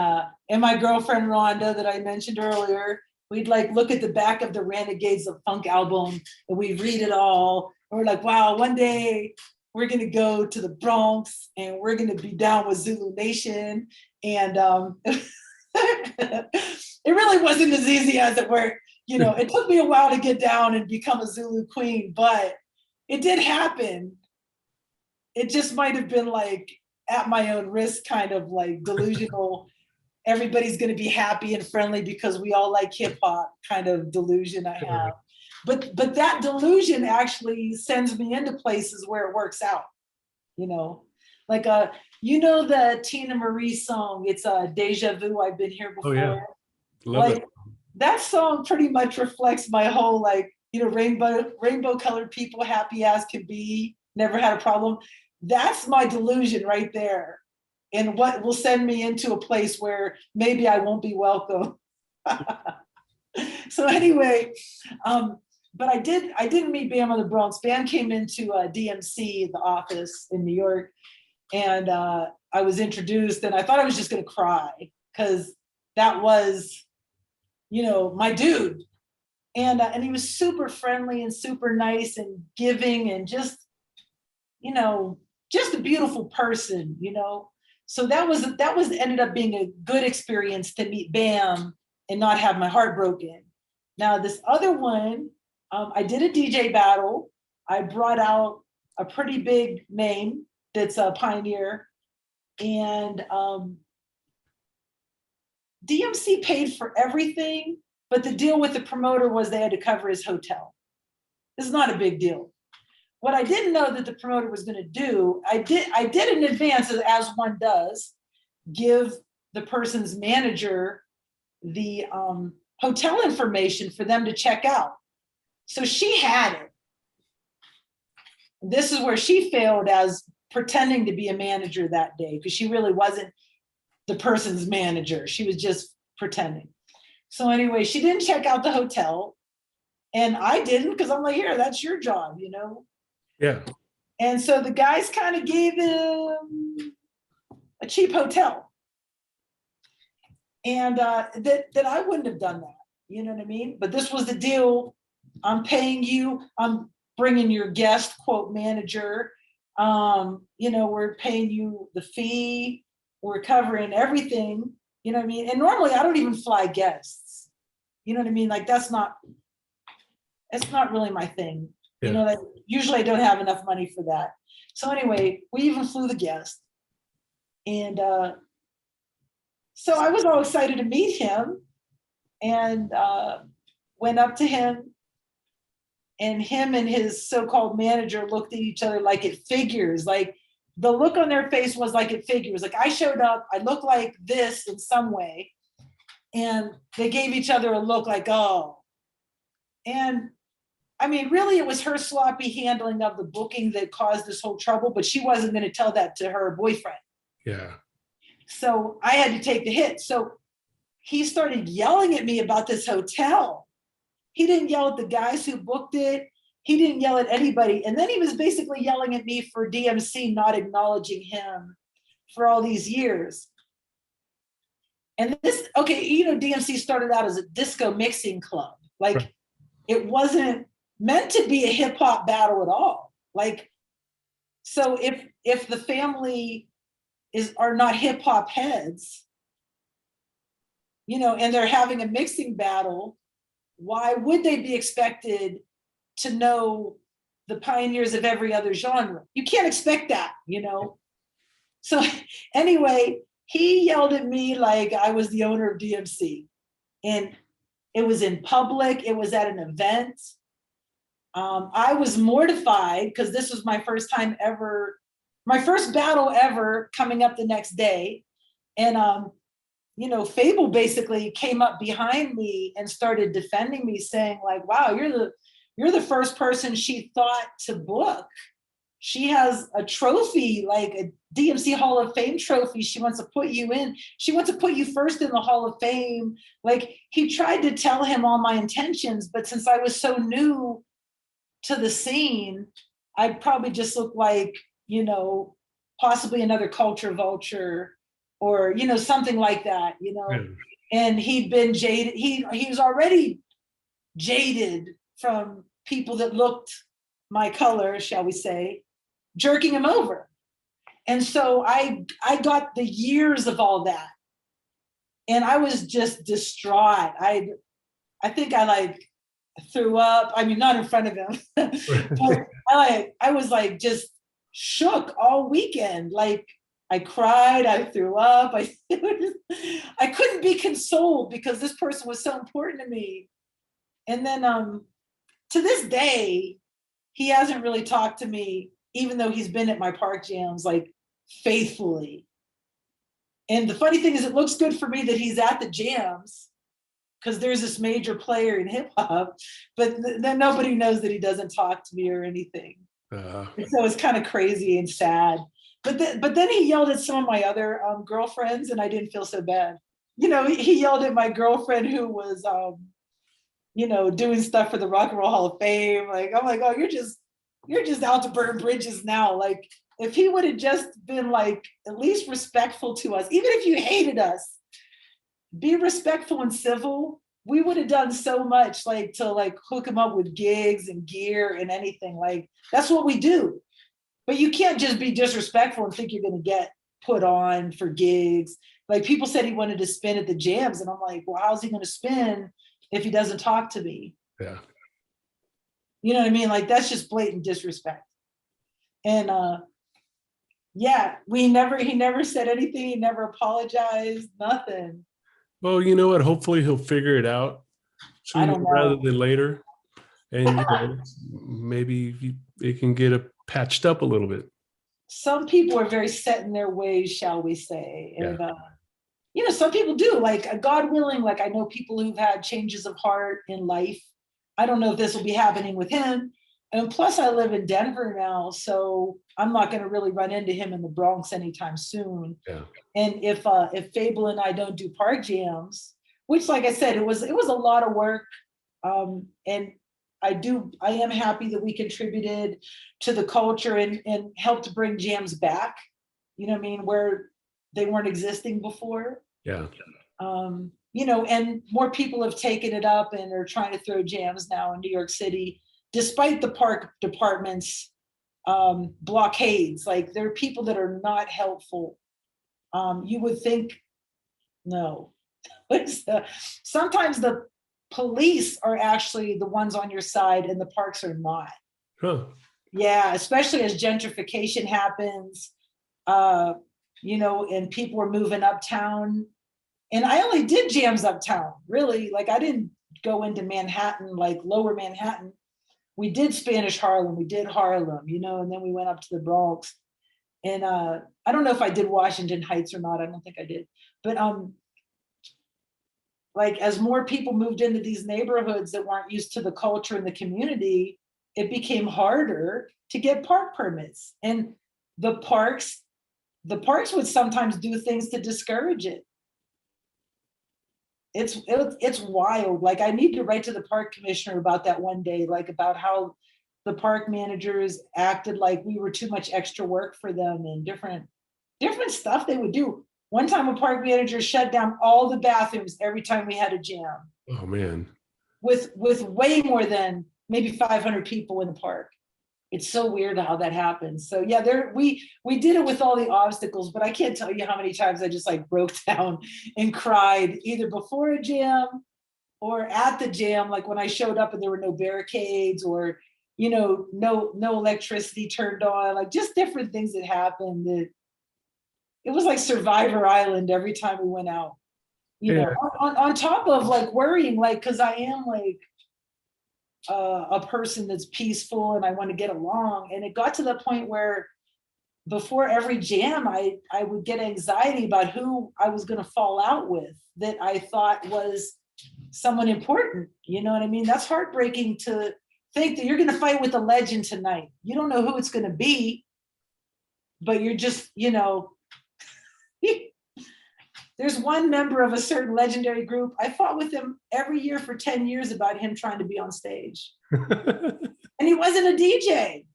my girlfriend Rhonda that I mentioned earlier, we'd like look at the back of the Renegades of Funk album and we'd read it all. And we're like, wow, one day we're gonna go to the Bronx and we're gonna be down with Zulu Nation. And it really wasn't as easy as it were. You know, it took me a while to get down and become a Zulu queen, but it did happen. It just might have been like at my own risk, kind of like delusional. Everybody's going to be happy and friendly because we all like hip hop kind of delusion I have. But that delusion actually sends me into places where it works out, you know, like you know the Tina Marie song, it's a Deja Vu, I've been here before. Oh yeah, love Like it. that song pretty much reflects my whole like, you know, rainbow colored people, happy as can be, never had a problem. That's my delusion right there. And what will send me into a place where maybe I won't be welcome. So anyway, but I didn't meet Bam on the Bronx. Bam came into DMC, the office in New York, and I was introduced, and I thought I was just gonna cry because that was, you know, my dude. And he was super friendly and super nice and giving and just, you know, just a beautiful person, you know. So that was ended up being a good experience to meet Bam and not have my heart broken. Now this other one, I did a DJ battle. I brought out a pretty big name that's a pioneer, and DMC paid for everything, but the deal with the promoter was they had to cover his hotel. This is not a big deal. What I didn't know that the promoter was going to do, I did in advance, as one does, give the person's manager the hotel information for them to check out. So she had it. This is where she failed as pretending to be a manager that day, because she really wasn't the person's manager. She was just pretending. So anyway, she didn't check out the hotel, and I didn't, because I'm like, here, that's your job, you know? Yeah. And so the guys kind of gave him a cheap hotel. And that I wouldn't have done that, you know what I mean? But this was the deal. I'm paying you, I'm bringing your guest, quote, manager. You know, we're paying you the fee, we're covering everything, you know what I mean? And normally I don't even fly guests. You know what I mean? Like it's not really my thing. Yeah. You know, that usually I don't have enough money for that. So anyway, we even flew the guest. And so I was all excited to meet him, and went up to him, and him and his so-called manager looked at each other like it figures. Like the look on their face was like it figures. Like I showed up, I look like this in some way, and they gave each other a look like, oh. And I mean, really, it was her sloppy handling of the booking that caused this whole trouble, but she wasn't going to tell that to her boyfriend. Yeah. So I had to take the hit. So he started yelling at me about this hotel. He didn't yell at the guys who booked it. He didn't yell at anybody. And then he was basically yelling at me for DMC not acknowledging him for all these years. And this, okay, you know, DMC started out as a disco mixing club. Like, right. It wasn't meant to be a hip hop battle at all. Like, so if the family are not hip hop heads, you know, and they're having a mixing battle, why would they be expected to know the pioneers of every other genre? You can't expect that, you know? So anyway, he yelled at me like I was the owner of DMC. And it was in public, it was at an event. I was mortified because this was my first time ever, my first battle ever coming up the next day. And, you know, Fable basically came up behind me and started defending me, saying like, wow, you're the first person she thought to book. She has a trophy, like a DMC Hall of Fame trophy. She wants to put you in. She wants to put you first in the Hall of Fame. Like, he tried to tell him all my intentions, but since I was so new to the scene, I probably just looked like, you know, possibly another culture vulture or, you know, something like that, you know. Yeah. And he'd been jaded. He was already jaded from people that looked my color, shall we say, jerking him over. And so I got the years of all that. And I was just distraught. I think I like threw up. I mean, not in front of him, but I was like just shook all weekend. Like, I cried, I threw up. I couldn't be consoled because this person was so important to me. And then to this day, he hasn't really talked to me, even though he's been at my park jams like faithfully. And the funny thing is, it looks good for me that he's at the jams because there's this major player in hip hop, but then nobody knows that he doesn't talk to me or anything. So it's kind of crazy and sad. But then he yelled at some of my other girlfriends, and I didn't feel so bad. You know, he yelled at my girlfriend who was, you know, doing stuff for the Rock and Roll Hall of Fame. Like, I'm like, oh, you're just out to burn bridges now. Like, if he would have just been like at least respectful to us, even if you hated us, be respectful and civil. We would have done so much, like, to like hook him up with gigs and gear and anything. Like, that's what we do. But you can't just be disrespectful and think you're going to get put on for gigs. Like, people said he wanted to spin at the jams, and I'm like, well, how's he going to spin if he doesn't talk to me? Yeah. You know what I mean? Like, that's just blatant disrespect. And yeah, he never said anything. He never apologized, nothing. Well, you know what? Hopefully he'll figure it out sooner rather than later. And you know, maybe it can get patched up a little bit. Some people are very set in their ways, shall we say. And, you know, some people do, like, God willing, like, I know people who've had changes of heart in life. I don't know if this will be happening with him. And plus, I live in Denver now, so I'm not going to really run into him in the Bronx anytime soon. Yeah. And if Fable and I don't do park jams, which, like I said, it was a lot of work, and I am happy that we contributed to the culture and helped bring jams back. You know what I mean? Where they weren't existing before. Yeah. You know, and more people have taken it up and are trying to throw jams now in New York City, despite the park department's blockades. Like, there are people that are not helpful. You would think, no. Sometimes the police are actually the ones on your side and the parks are not. Huh. Yeah, especially as gentrification happens, you know, and people are moving uptown. And I only did jams uptown, really. Like, I didn't go into Manhattan, like lower Manhattan. We did Spanish Harlem, we did Harlem, you know, and then we went up to the Bronx. And I don't know if I did Washington Heights or not. I don't think I did. But like, as more people moved into these neighborhoods that weren't used to the culture and the community, it became harder to get park permits. And the parks would sometimes do things to discourage it. It's wild. Like, I need to write to the park commissioner about that one day, like, about how the park managers acted like we were too much extra work for them and different stuff they would do. One time a park manager shut down all the bathrooms every time we had a jam. Oh man. With way more than maybe 500 people in the park. It's so weird how that happens. So yeah, we did it with all the obstacles, but I can't tell you how many times I just like broke down and cried, either before a jam or at the jam, like when I showed up and there were no barricades, or, you know, no electricity turned on, like just different things that happened. That it was like Survivor Island every time we went out, you know, on top of like worrying, like, because I am like a person that's peaceful and I want to get along. And it got to the point where before every jam, I would get anxiety about who I was going to fall out with that I thought was someone important. You know what I mean? That's heartbreaking to think that you're going to fight with a legend tonight. You don't know who it's going to be, but you're just, you know, there's one member of a certain legendary group. I fought with him every year for 10 years about him trying to be on stage. And he wasn't a DJ.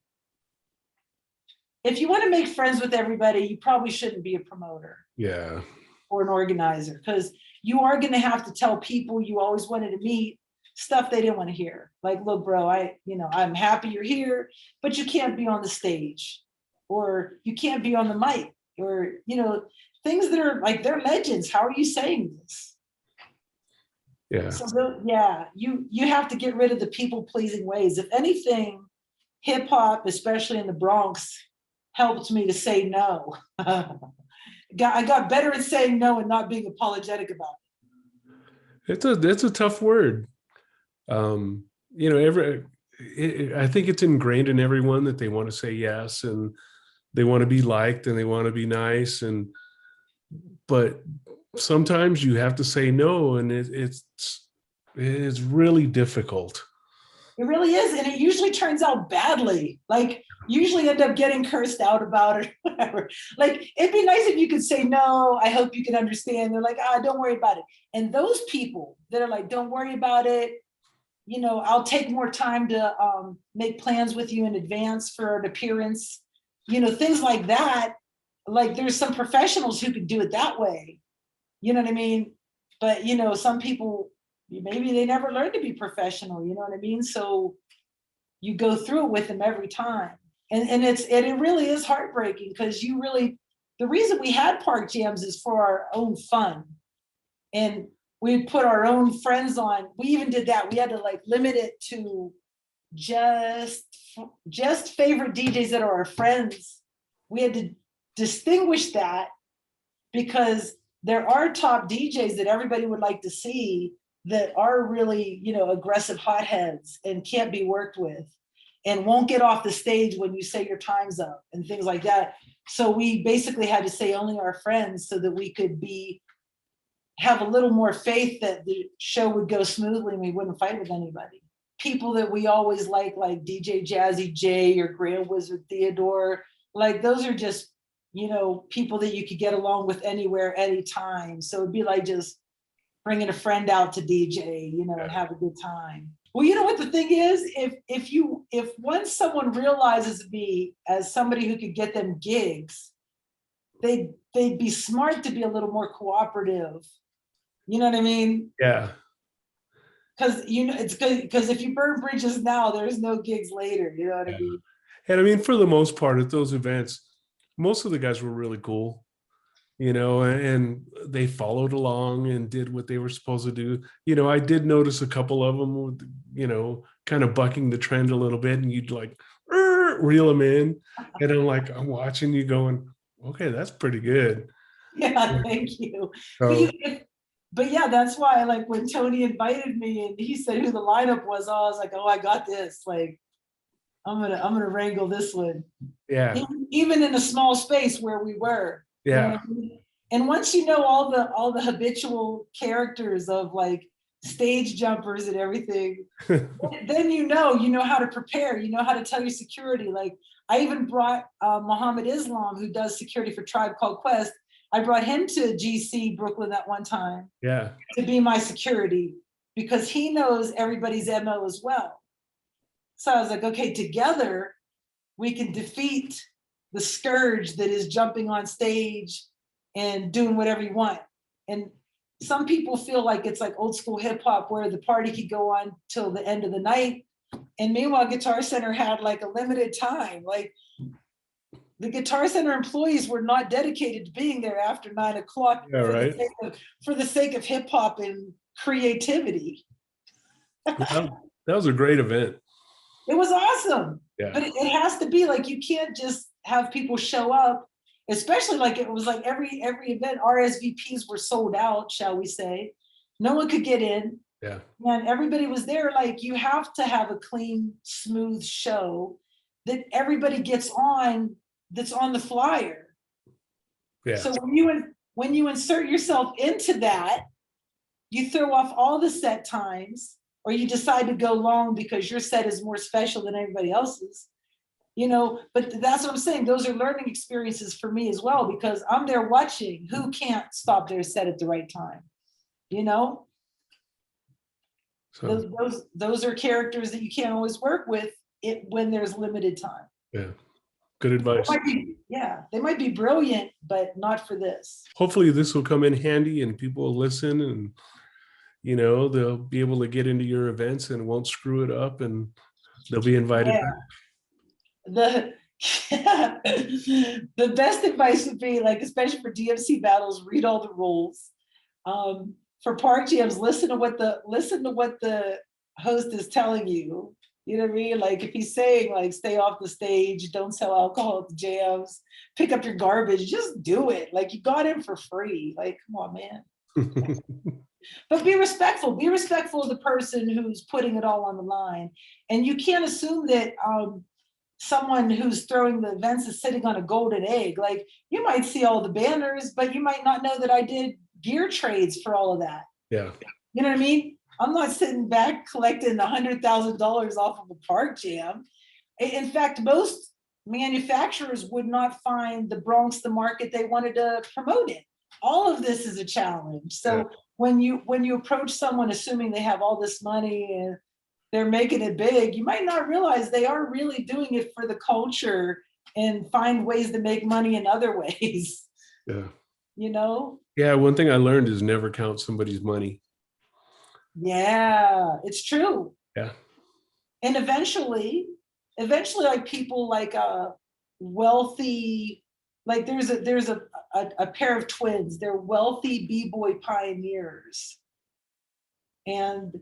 If you want to make friends with everybody, you probably shouldn't be a promoter. Yeah. Or an organizer, because you are going to have to tell people you always wanted to meet stuff they didn't want to hear. Like, look, bro, I'm happy you're here, but you can't be on the stage, or you can't be on the mic, or, you know, things that are like, they're legends. How are you saying this? Yeah. So you have to get rid of the people pleasing ways. If anything, hip hop, especially in the Bronx, helped me to say no. I got better at saying no and not being apologetic about it. It's a tough word. You know, I think it's ingrained in everyone that they want to say yes, and they want to be liked, and they want to be nice, but sometimes you have to say no, and it's really difficult. It really is, and it usually turns out badly. Like, usually end up getting cursed out about it, whatever. Like, it'd be nice if you could say no, I hope you can understand. They're like, don't worry about it. And those people that are like, don't worry about it, you know, I'll take more time to make plans with you in advance for an appearance, you know, things like that. Like, there's some professionals who could do it that way. You know what I mean? But, you know, some people, maybe they never learned to be professional, you know what I mean? So you go through it with them every time. And it really is heartbreaking, because the reason we had park jams is for our own fun. And we'd put our own friends on. We even did that. We had to like limit it to just favorite DJs that are our friends. We had to distinguish that, because there are top DJs that everybody would like to see that are really, you know, aggressive hotheads and can't be worked with, and won't get off the stage when you say your time's up and things like that. So we basically had to say only our friends, so that we could have a little more faith that the show would go smoothly and we wouldn't fight with anybody. People that we always like DJ Jazzy J or Grand Wizard Theodore, like, those are just, you know, people that you could get along with anywhere, anytime. So it'd be like just bringing a friend out to DJ, you know, and have a good time. Well, you know what the thing is, if once someone realizes me as somebody who could get them gigs, they'd be smart to be a little more cooperative. You know what I mean? Yeah. Because, you know, it's good, because if you burn bridges now, there's no gigs later. You know what I mean? And I mean, for the most part, at those events, most of the guys were really cool, you know, and they followed along and did what they were supposed to do. You know, I did notice a couple of them with, you know, kind of bucking the trend a little bit, and you'd like reel them in. And I'm watching you going, okay, that's pretty good. Yeah, thank you. So, But yeah, that's why, like, when Tony invited me and he said who the lineup was, I was like, oh, I got this. Like, I'm gonna wrangle this one. yeah. Even in a small space where we were. Yeah. You know what I mean? And once you know all the habitual characters of like stage jumpers and everything, then you know how to prepare, you know how to tell your security. Like, I even brought Muhammad Islam, who does security for Tribe Called Quest. I brought him to GC Brooklyn that one time, Yeah. to be my security, because he knows everybody's MO as well. So I was like, okay, together we can defeat the scourge that is jumping on stage and doing whatever you want. And some people feel like it's like old school hip hop, where the party could go on till the end of the night. And meanwhile, Guitar Center had like a limited time. Like, the Guitar Center employees were not dedicated to being there after 9 o'clock. Yeah, right. For the sake of hip hop and creativity. That was a great event. It was awesome. Yeah. But it has to be like, you can't just have people show up, especially like it was like every event, RSVPs were sold out, shall we say. No one could get in. Yeah. And everybody was there. Like, you have to have a clean, smooth show that everybody gets on, that's on the flyer. Yeah. So when you insert yourself into that, you throw off all the set times, or you decide to go long because your set is more special than everybody else's, but that's what I'm saying. Those are learning experiences for me as well, because I'm there watching who can't stop their set at the right time, So those are characters that you can't always work with it when there's limited time. yeah, good advice. They might be brilliant, but not for this. Hopefully this will come in handy and people will listen, and they'll be able to get into your events and won't screw it up, and they'll be invited back. The the best advice would be, like, especially for DMC battles, read all the rules. For park jams, listen to what the host is telling you. You know what I mean? Like, if he's saying, like, stay off the stage, don't sell alcohol at the jams, pick up your garbage, just do it. Like, you got in for free. Like, come on, man. But be respectful. Be respectful of the person who's putting it all on the line. And you can't assume that someone who's throwing the events is sitting on a golden egg. Like, you might see all the banners, but you might not know that I did gear trades for all of that. Yeah. You know what I mean? I'm not sitting back collecting $100,000 off of a park jam. In fact, most manufacturers would not find the Bronx the market they wanted to promote it. All of this is a challenge. So when you approach someone assuming they have all this money and they're making it big, you might not realize they are really doing it for the culture and find ways to make money in other ways. Yeah. Yeah, one thing I learned is never count somebody's money. Yeah, it's true. Yeah. And eventually, like, people like wealthy, like there's a pair of twins. They're wealthy b-boy pioneers. And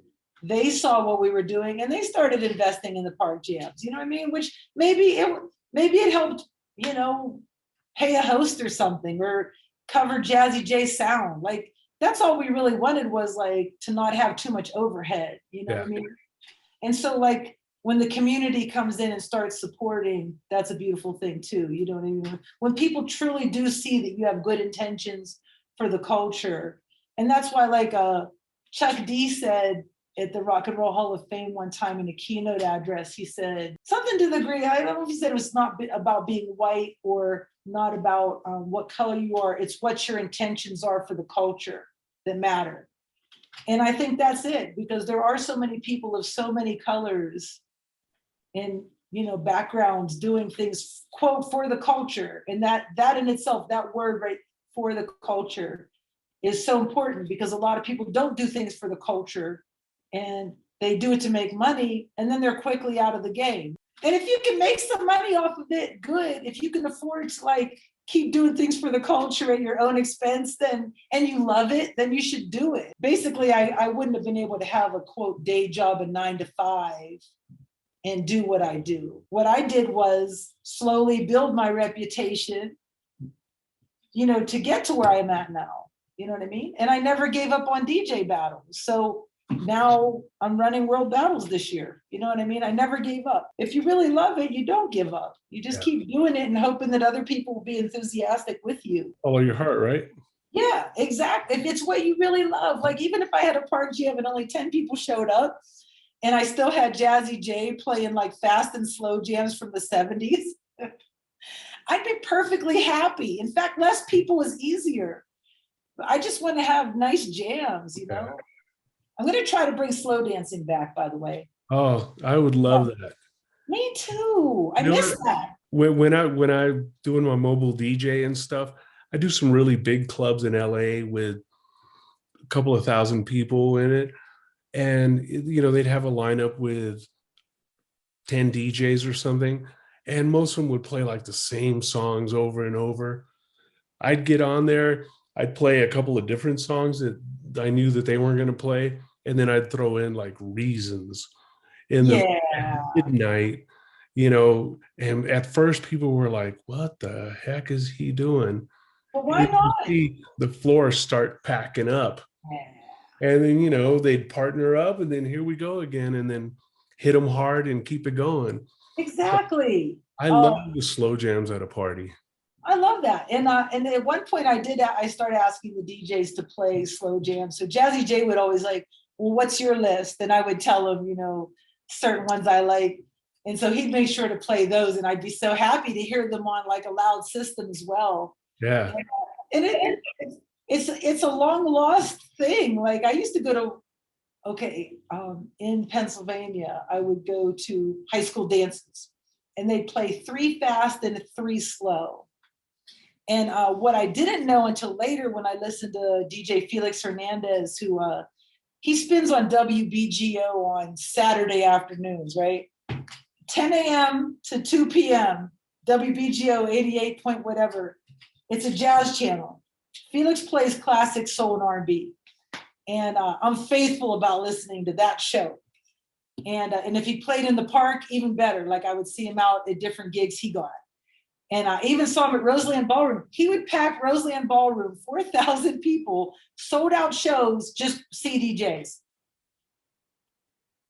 they saw what we were doing and they started investing in the park jams. You know what I mean? Which maybe it helped, pay a host or something, or cover Jazzy J sound. Like, that's all we really wanted, was like to not have too much overhead. What I mean? And so, like, when the community comes in and starts supporting, that's a beautiful thing too. You know what I mean? When people truly do see that you have good intentions for the culture. And that's why, like, Chuck D said at the Rock and Roll Hall of Fame one time in a keynote address, he said something to the degree, I don't know if he said it was not about being white or not about what color you are, it's what your intentions are for the culture that matter. And I think that's it, because there are so many people of so many colors and backgrounds doing things, quote, for the culture. And that in itself, that word, right, for the culture, is so important, because a lot of people don't do things for the culture and they do it to make money, and then they're quickly out of the game. And if you can make some money off of it, good. If you can afford to, like, keep doing things for the culture at your own expense, and you love it, then you should do it. Basically, I wouldn't have been able to have a, quote, day job, a 9 to 5, and do what I do. What I did was slowly build my reputation, to get to where I'm at now. You know what I mean? And I never gave up on DJ battles. So now I'm running world battles this year. You know what I mean? I never gave up. If you really love it, you don't give up. You just keep doing it and hoping that other people will be enthusiastic with you. Follow your heart, right? Yeah, exactly. If it's what you really love, like, even if I had a park jam and only 10 people showed up and I still had Jazzy J playing, like, fast and slow jams from the 70s, I'd be perfectly happy. In fact, less people is easier. I just want to have nice jams, I'm going to try to bring slow dancing back, by the way. Oh, I would love that. Me too. I miss that. When I'm doing my mobile DJ and stuff, I do some really big clubs in LA with a couple of thousand people in it. And, they'd have a lineup with 10 DJs or something. And most of them would play, like, the same songs over and over. I'd get on there. I'd play a couple of different songs that I knew that they weren't going to play. And then I'd throw in, like, Reasons in the midnight, and at first people were like, what the heck is he doing? But why not? See the floor start packing up. And then, they'd partner up, and then here we go again, and then hit them hard and keep it going. Exactly. I love the slow jams at a party. I love that. And at one point I started asking the DJs to play slow jams. So Jazzy J would always, like, well, what's your list? And I would tell him, you know, certain ones I like. And so he'd make sure to play those, and I'd be so happy to hear them on like a loud system as well. Yeah. And it's a long lost thing. Like I used to go to, in Pennsylvania, I would go to high school dances, and they'd play 3 fast and 3 slow. And what I didn't know until later when I listened to DJ Felix Hernandez, who he spins on WBGO on Saturday afternoons, right? 10 a.m. to 2 p.m., WBGO 88 point whatever. It's a jazz channel. Felix plays classic soul and R&B. And I'm faithful about listening to that show. And if he played in the park, even better. Like I would see him out at different gigs he got. And I even saw him at Roseland Ballroom. He would pack Roseland Ballroom, 4,000 people, sold out shows, just CDJs.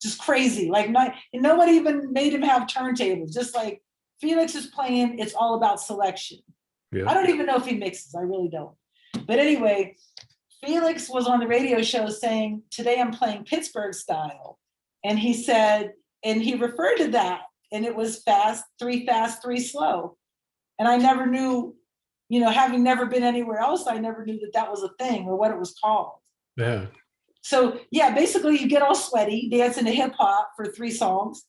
Just crazy. Like no one even made him have turntables. Just like Felix is playing, it's all about selection. Yeah. I don't even know if he mixes. I really don't. But anyway, Felix was on the radio show saying, today I'm playing Pittsburgh style. And he said, and he referred to that, and it was fast, 3 slow. And I never knew, you know, having never been anywhere else, I never knew that that was a thing or what it was called. Yeah. So yeah, basically you get all sweaty, dancing to hip hop for 3 songs.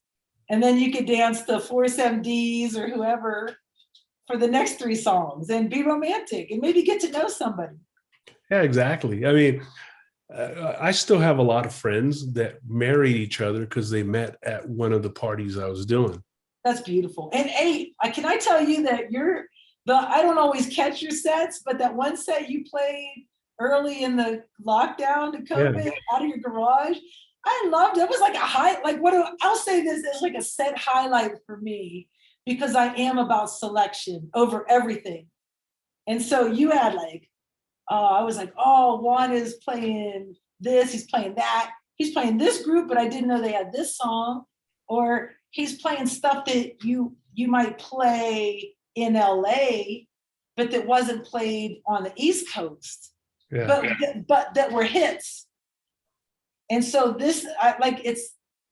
And then you could dance to 4/7Ds or whoever for the next 3 songs and be romantic and maybe get to know somebody. Yeah, exactly. I mean, I still have a lot of friends that married each other because they met at one of the parties I was doing. That's beautiful. And can I tell you that I don't always catch your sets, but that one set you played early in the lockdown to COVID out of your garage, I loved it. It was like I'll say this is like a set highlight for me because I am about selection over everything. And so you had like, I was like, oh, Juan is playing this, he's playing that, he's playing this group, but I didn't know they had this song. Or he's playing stuff that you might play in LA, but that wasn't played on the East Coast, but that were hits. And so it's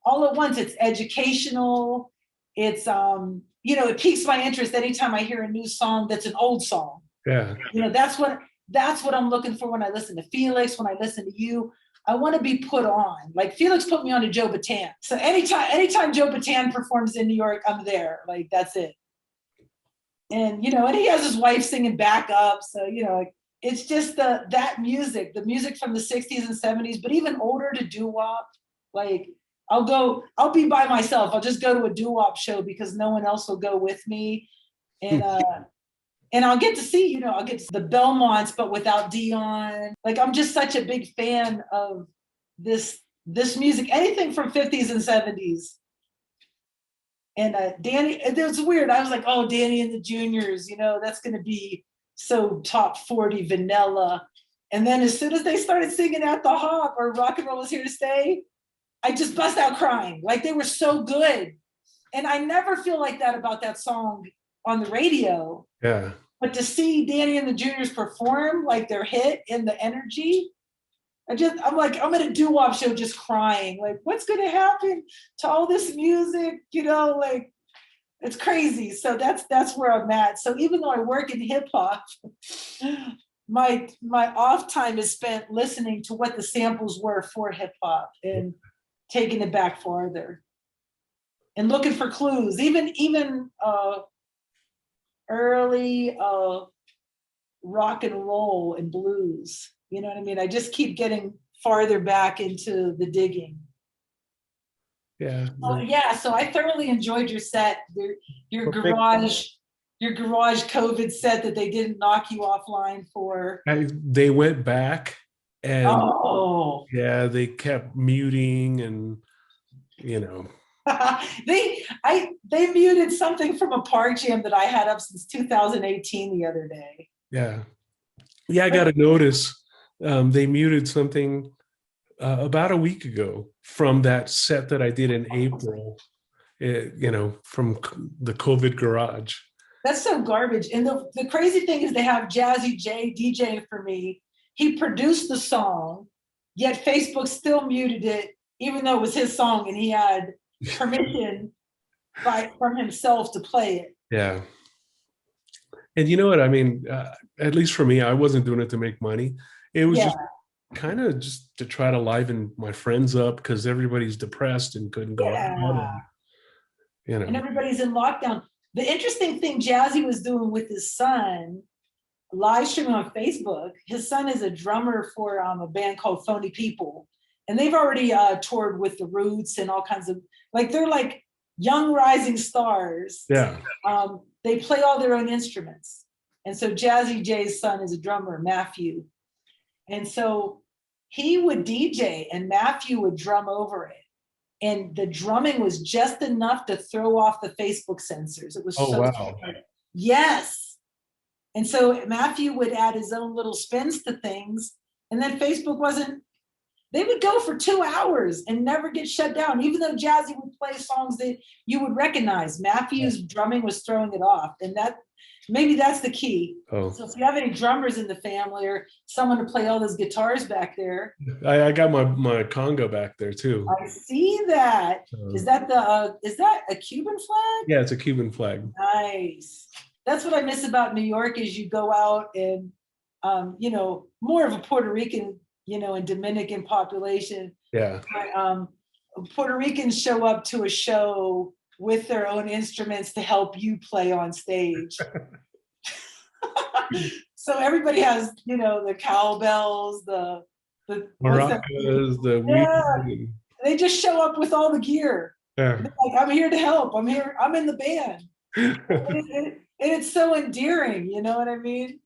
all at once. It's educational. It's it piques my interest anytime I hear a new song that's an old song. Yeah. You know, that's what I'm looking for when I listen to Felix, when I listen to you. I want to be put on. Like Felix put me on to Joe Bataan. So anytime Joe Bataan performs in New York, I'm there. Like that's it. And and he has his wife singing backup. So it's just that music, the music from the 60s and 70s, but even older to doo-wop. Like I'll be by myself. I'll just go to a doo-wop show because no one else will go with me. And I'll get to see, I'll get to the Belmonts, but without Dion. Like, I'm just such a big fan of this music, anything from 50s and 70s. And Danny, it was weird. I was like, oh, Danny and the Juniors, that's going to be so top 40 vanilla. And then as soon as they started singing At the Hop or Rock and Roll Is Here to Stay, I just bust out crying. Like, they were so good. And I never feel like that about that song on the radio. Yeah. But to see Danny and the Juniors perform like their hit and the energy, I'm like, I'm at a doo-wop show just crying. Like, what's going to happen to all this music? Like, it's crazy. So that's where I'm at. So even though I work in hip hop, my off time is spent listening to what the samples were for hip hop and taking it back farther and looking for clues. Even early rock and roll and blues. You know what I mean? I just keep getting farther back into the digging. Yeah. So I thoroughly enjoyed your set, your garage COVID set that they didn't knock you offline for. They went back and they kept muting and they muted something from a park jam that I had up since 2018 the other day. I got a notice. They muted something about a week ago from that set that I did in April, from the COVID garage. That's so garbage. And the crazy thing is they have Jazzy J DJing for me. He produced the song. Yet Facebook still muted it, even though it was his song and he had permission from himself to play it. Yeah. And you know what? I mean, at least for me, I wasn't doing it to make money. It was Yeah. just kind of just to try to liven my friends up because everybody's depressed and couldn't go out. And, And everybody's in lockdown. The interesting thing Jazzy was doing with his son, live streaming on Facebook. His son is a drummer for a band called Phony People. And they've already toured with the Roots and all kinds of, like, they're like young rising stars. Yeah. They play all their own instruments. And so Jazzy Jay's son is a drummer, Matthew. And so he would DJ and Matthew would drum over it. And the drumming was just enough to throw off the Facebook censors. It was wow. Hard. Yes. And so Matthew would add his own little spins to things. And then Facebook wasn't, they would go for 2 hours and never get shut down, even though Jazzy would play songs that you would recognize. Matthew's drumming was throwing it off. And that, maybe that's the key. Oh. So if you have any drummers in the family or someone to play all those guitars back there. I got my conga back there too. I see that. Is that a Cuban flag? Yeah, it's a Cuban flag. Nice. That's what I miss about New York is you go out and, more of a Puerto Rican, and Dominican population. Yeah. Puerto Ricans show up to a show with their own instruments to help you play on stage. So everybody has, the cowbells, the maracas, the they just show up with all the gear. Yeah. Like, I'm here to help. I'm here. I'm in the band. and it's so endearing. You know what I mean?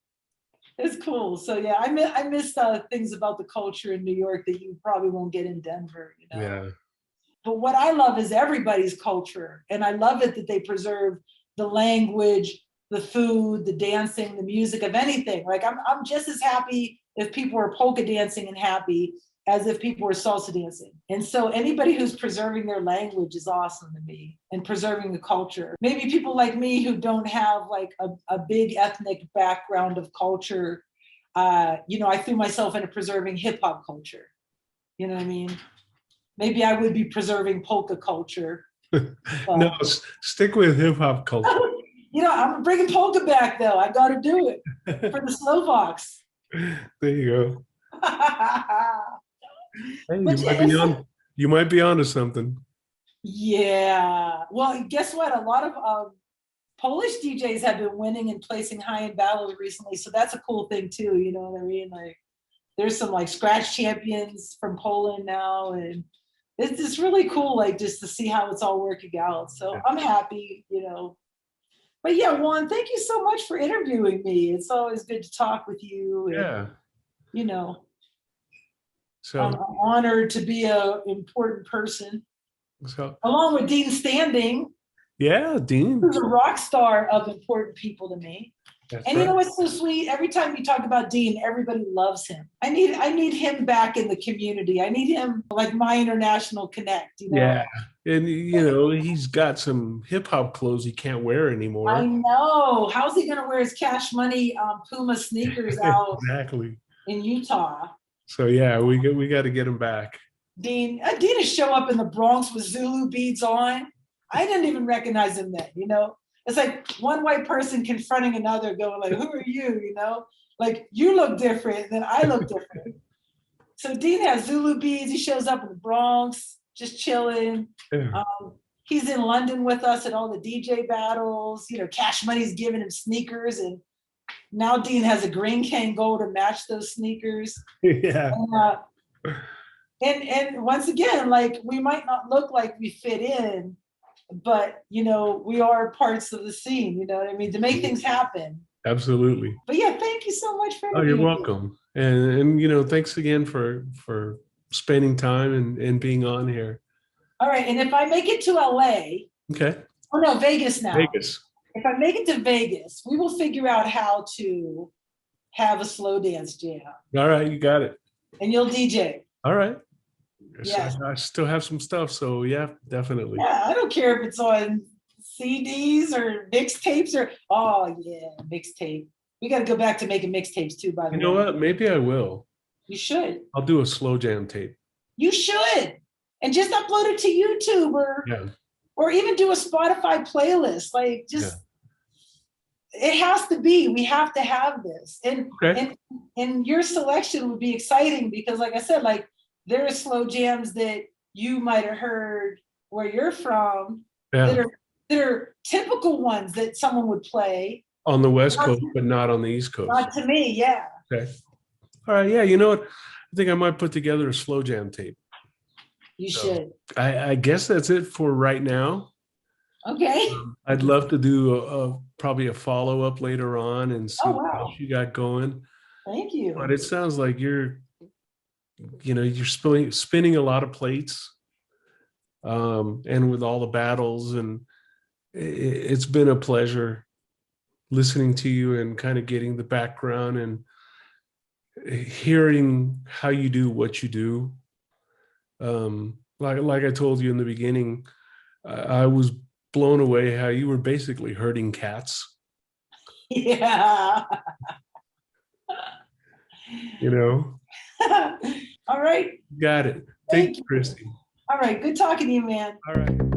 It's cool. So yeah, I miss things about the culture in New York that you probably won't get in Denver. Yeah. But what I love is everybody's culture, and I love it that they preserve the language, the food, the dancing, the music of anything. Like I'm just as happy if people are polka dancing and happy as if people were salsa dancing. And so anybody who's preserving their language is awesome to me, and preserving the culture. Maybe people like me who don't have like a big ethnic background of culture, I threw myself into preserving hip hop culture. You know what I mean? Maybe I would be preserving polka culture. No, stick with hip hop culture. I'm bringing polka back though. I got to do it for the Slovaks. There you go. Hey, you might be onto something. Yeah. Well, guess what? A lot of Polish DJs have been winning and placing high in battles recently, so that's a cool thing too. You know what I mean? Like, there's some like scratch champions from Poland now, and it's just really cool. Like, just to see how it's all working out. So I'm happy. But yeah, Juan, thank you so much for interviewing me. It's always good to talk with you. And, yeah. So I'm honored to be an important person. So along with Dean Standing. Yeah, Dean. Who's a rock star of important people to me. That's and right. You know what's so sweet? Every time you talk about Dean, everybody loves him. I need him back in the community. I need him like my international connect. Yeah. And he's got some hip hop clothes he can't wear anymore. I know. How's he gonna wear his Cash Money Puma sneakers out exactly in Utah? So yeah, we got to get him back. Dean to show up in the Bronx with Zulu beads on. I didn't even recognize him then, It's like one white person confronting another going like, who are you, Like, you look different, then I look different. So Dean has Zulu beads. He shows up in the Bronx, just chilling. Yeah. He's in London with us at all the DJ battles. Cash Money's giving him sneakers, and now Dean has a green Kangol to match those sneakers. Yeah. And once again, like, we might not look like we fit in, but we are parts of the scene. You know what I mean? To make things happen. Absolutely. But yeah, thank you so much for. Oh, you're welcome. And thanks again for spending time and being on here. All right, and if I make it to LA. Okay. Oh no, Vegas now. Vegas. If I make it to Vegas, we will figure out how to have a slow dance jam. All right, you got it. And you'll DJ. All right. Yeah. I still have some stuff, so yeah, definitely. Yeah, I don't care if it's on CDs or mixtapes or mixtape. We got to go back to making mixtapes too. By the way, You know what? Maybe I will. You should. I'll do a slow jam tape. You should. And just upload it to YouTube or even do a Spotify playlist. Like just it has to be. We have to have this. And your selection would be exciting because like I said, like there are slow jams that you might have heard where you're from that are typical ones that someone would play. On the West Coast, but not on the East Coast. Not to me, yeah. Okay. All right. Yeah. You know what? I think I might put together a slow jam tape. You should. I guess that's it for right now. Okay. I'd love to do probably a follow-up later on and see what else you got going. Thank you. But it sounds like you're spinning a lot of plates, and with all the battles, and it's been a pleasure listening to you and kind of getting the background and hearing how you do what you do. Like I told you in the beginning, I was blown away how you were basically herding cats. Yeah. You know. All right. Got it. Thank you, Christy. All right. Good talking to you, man. All right.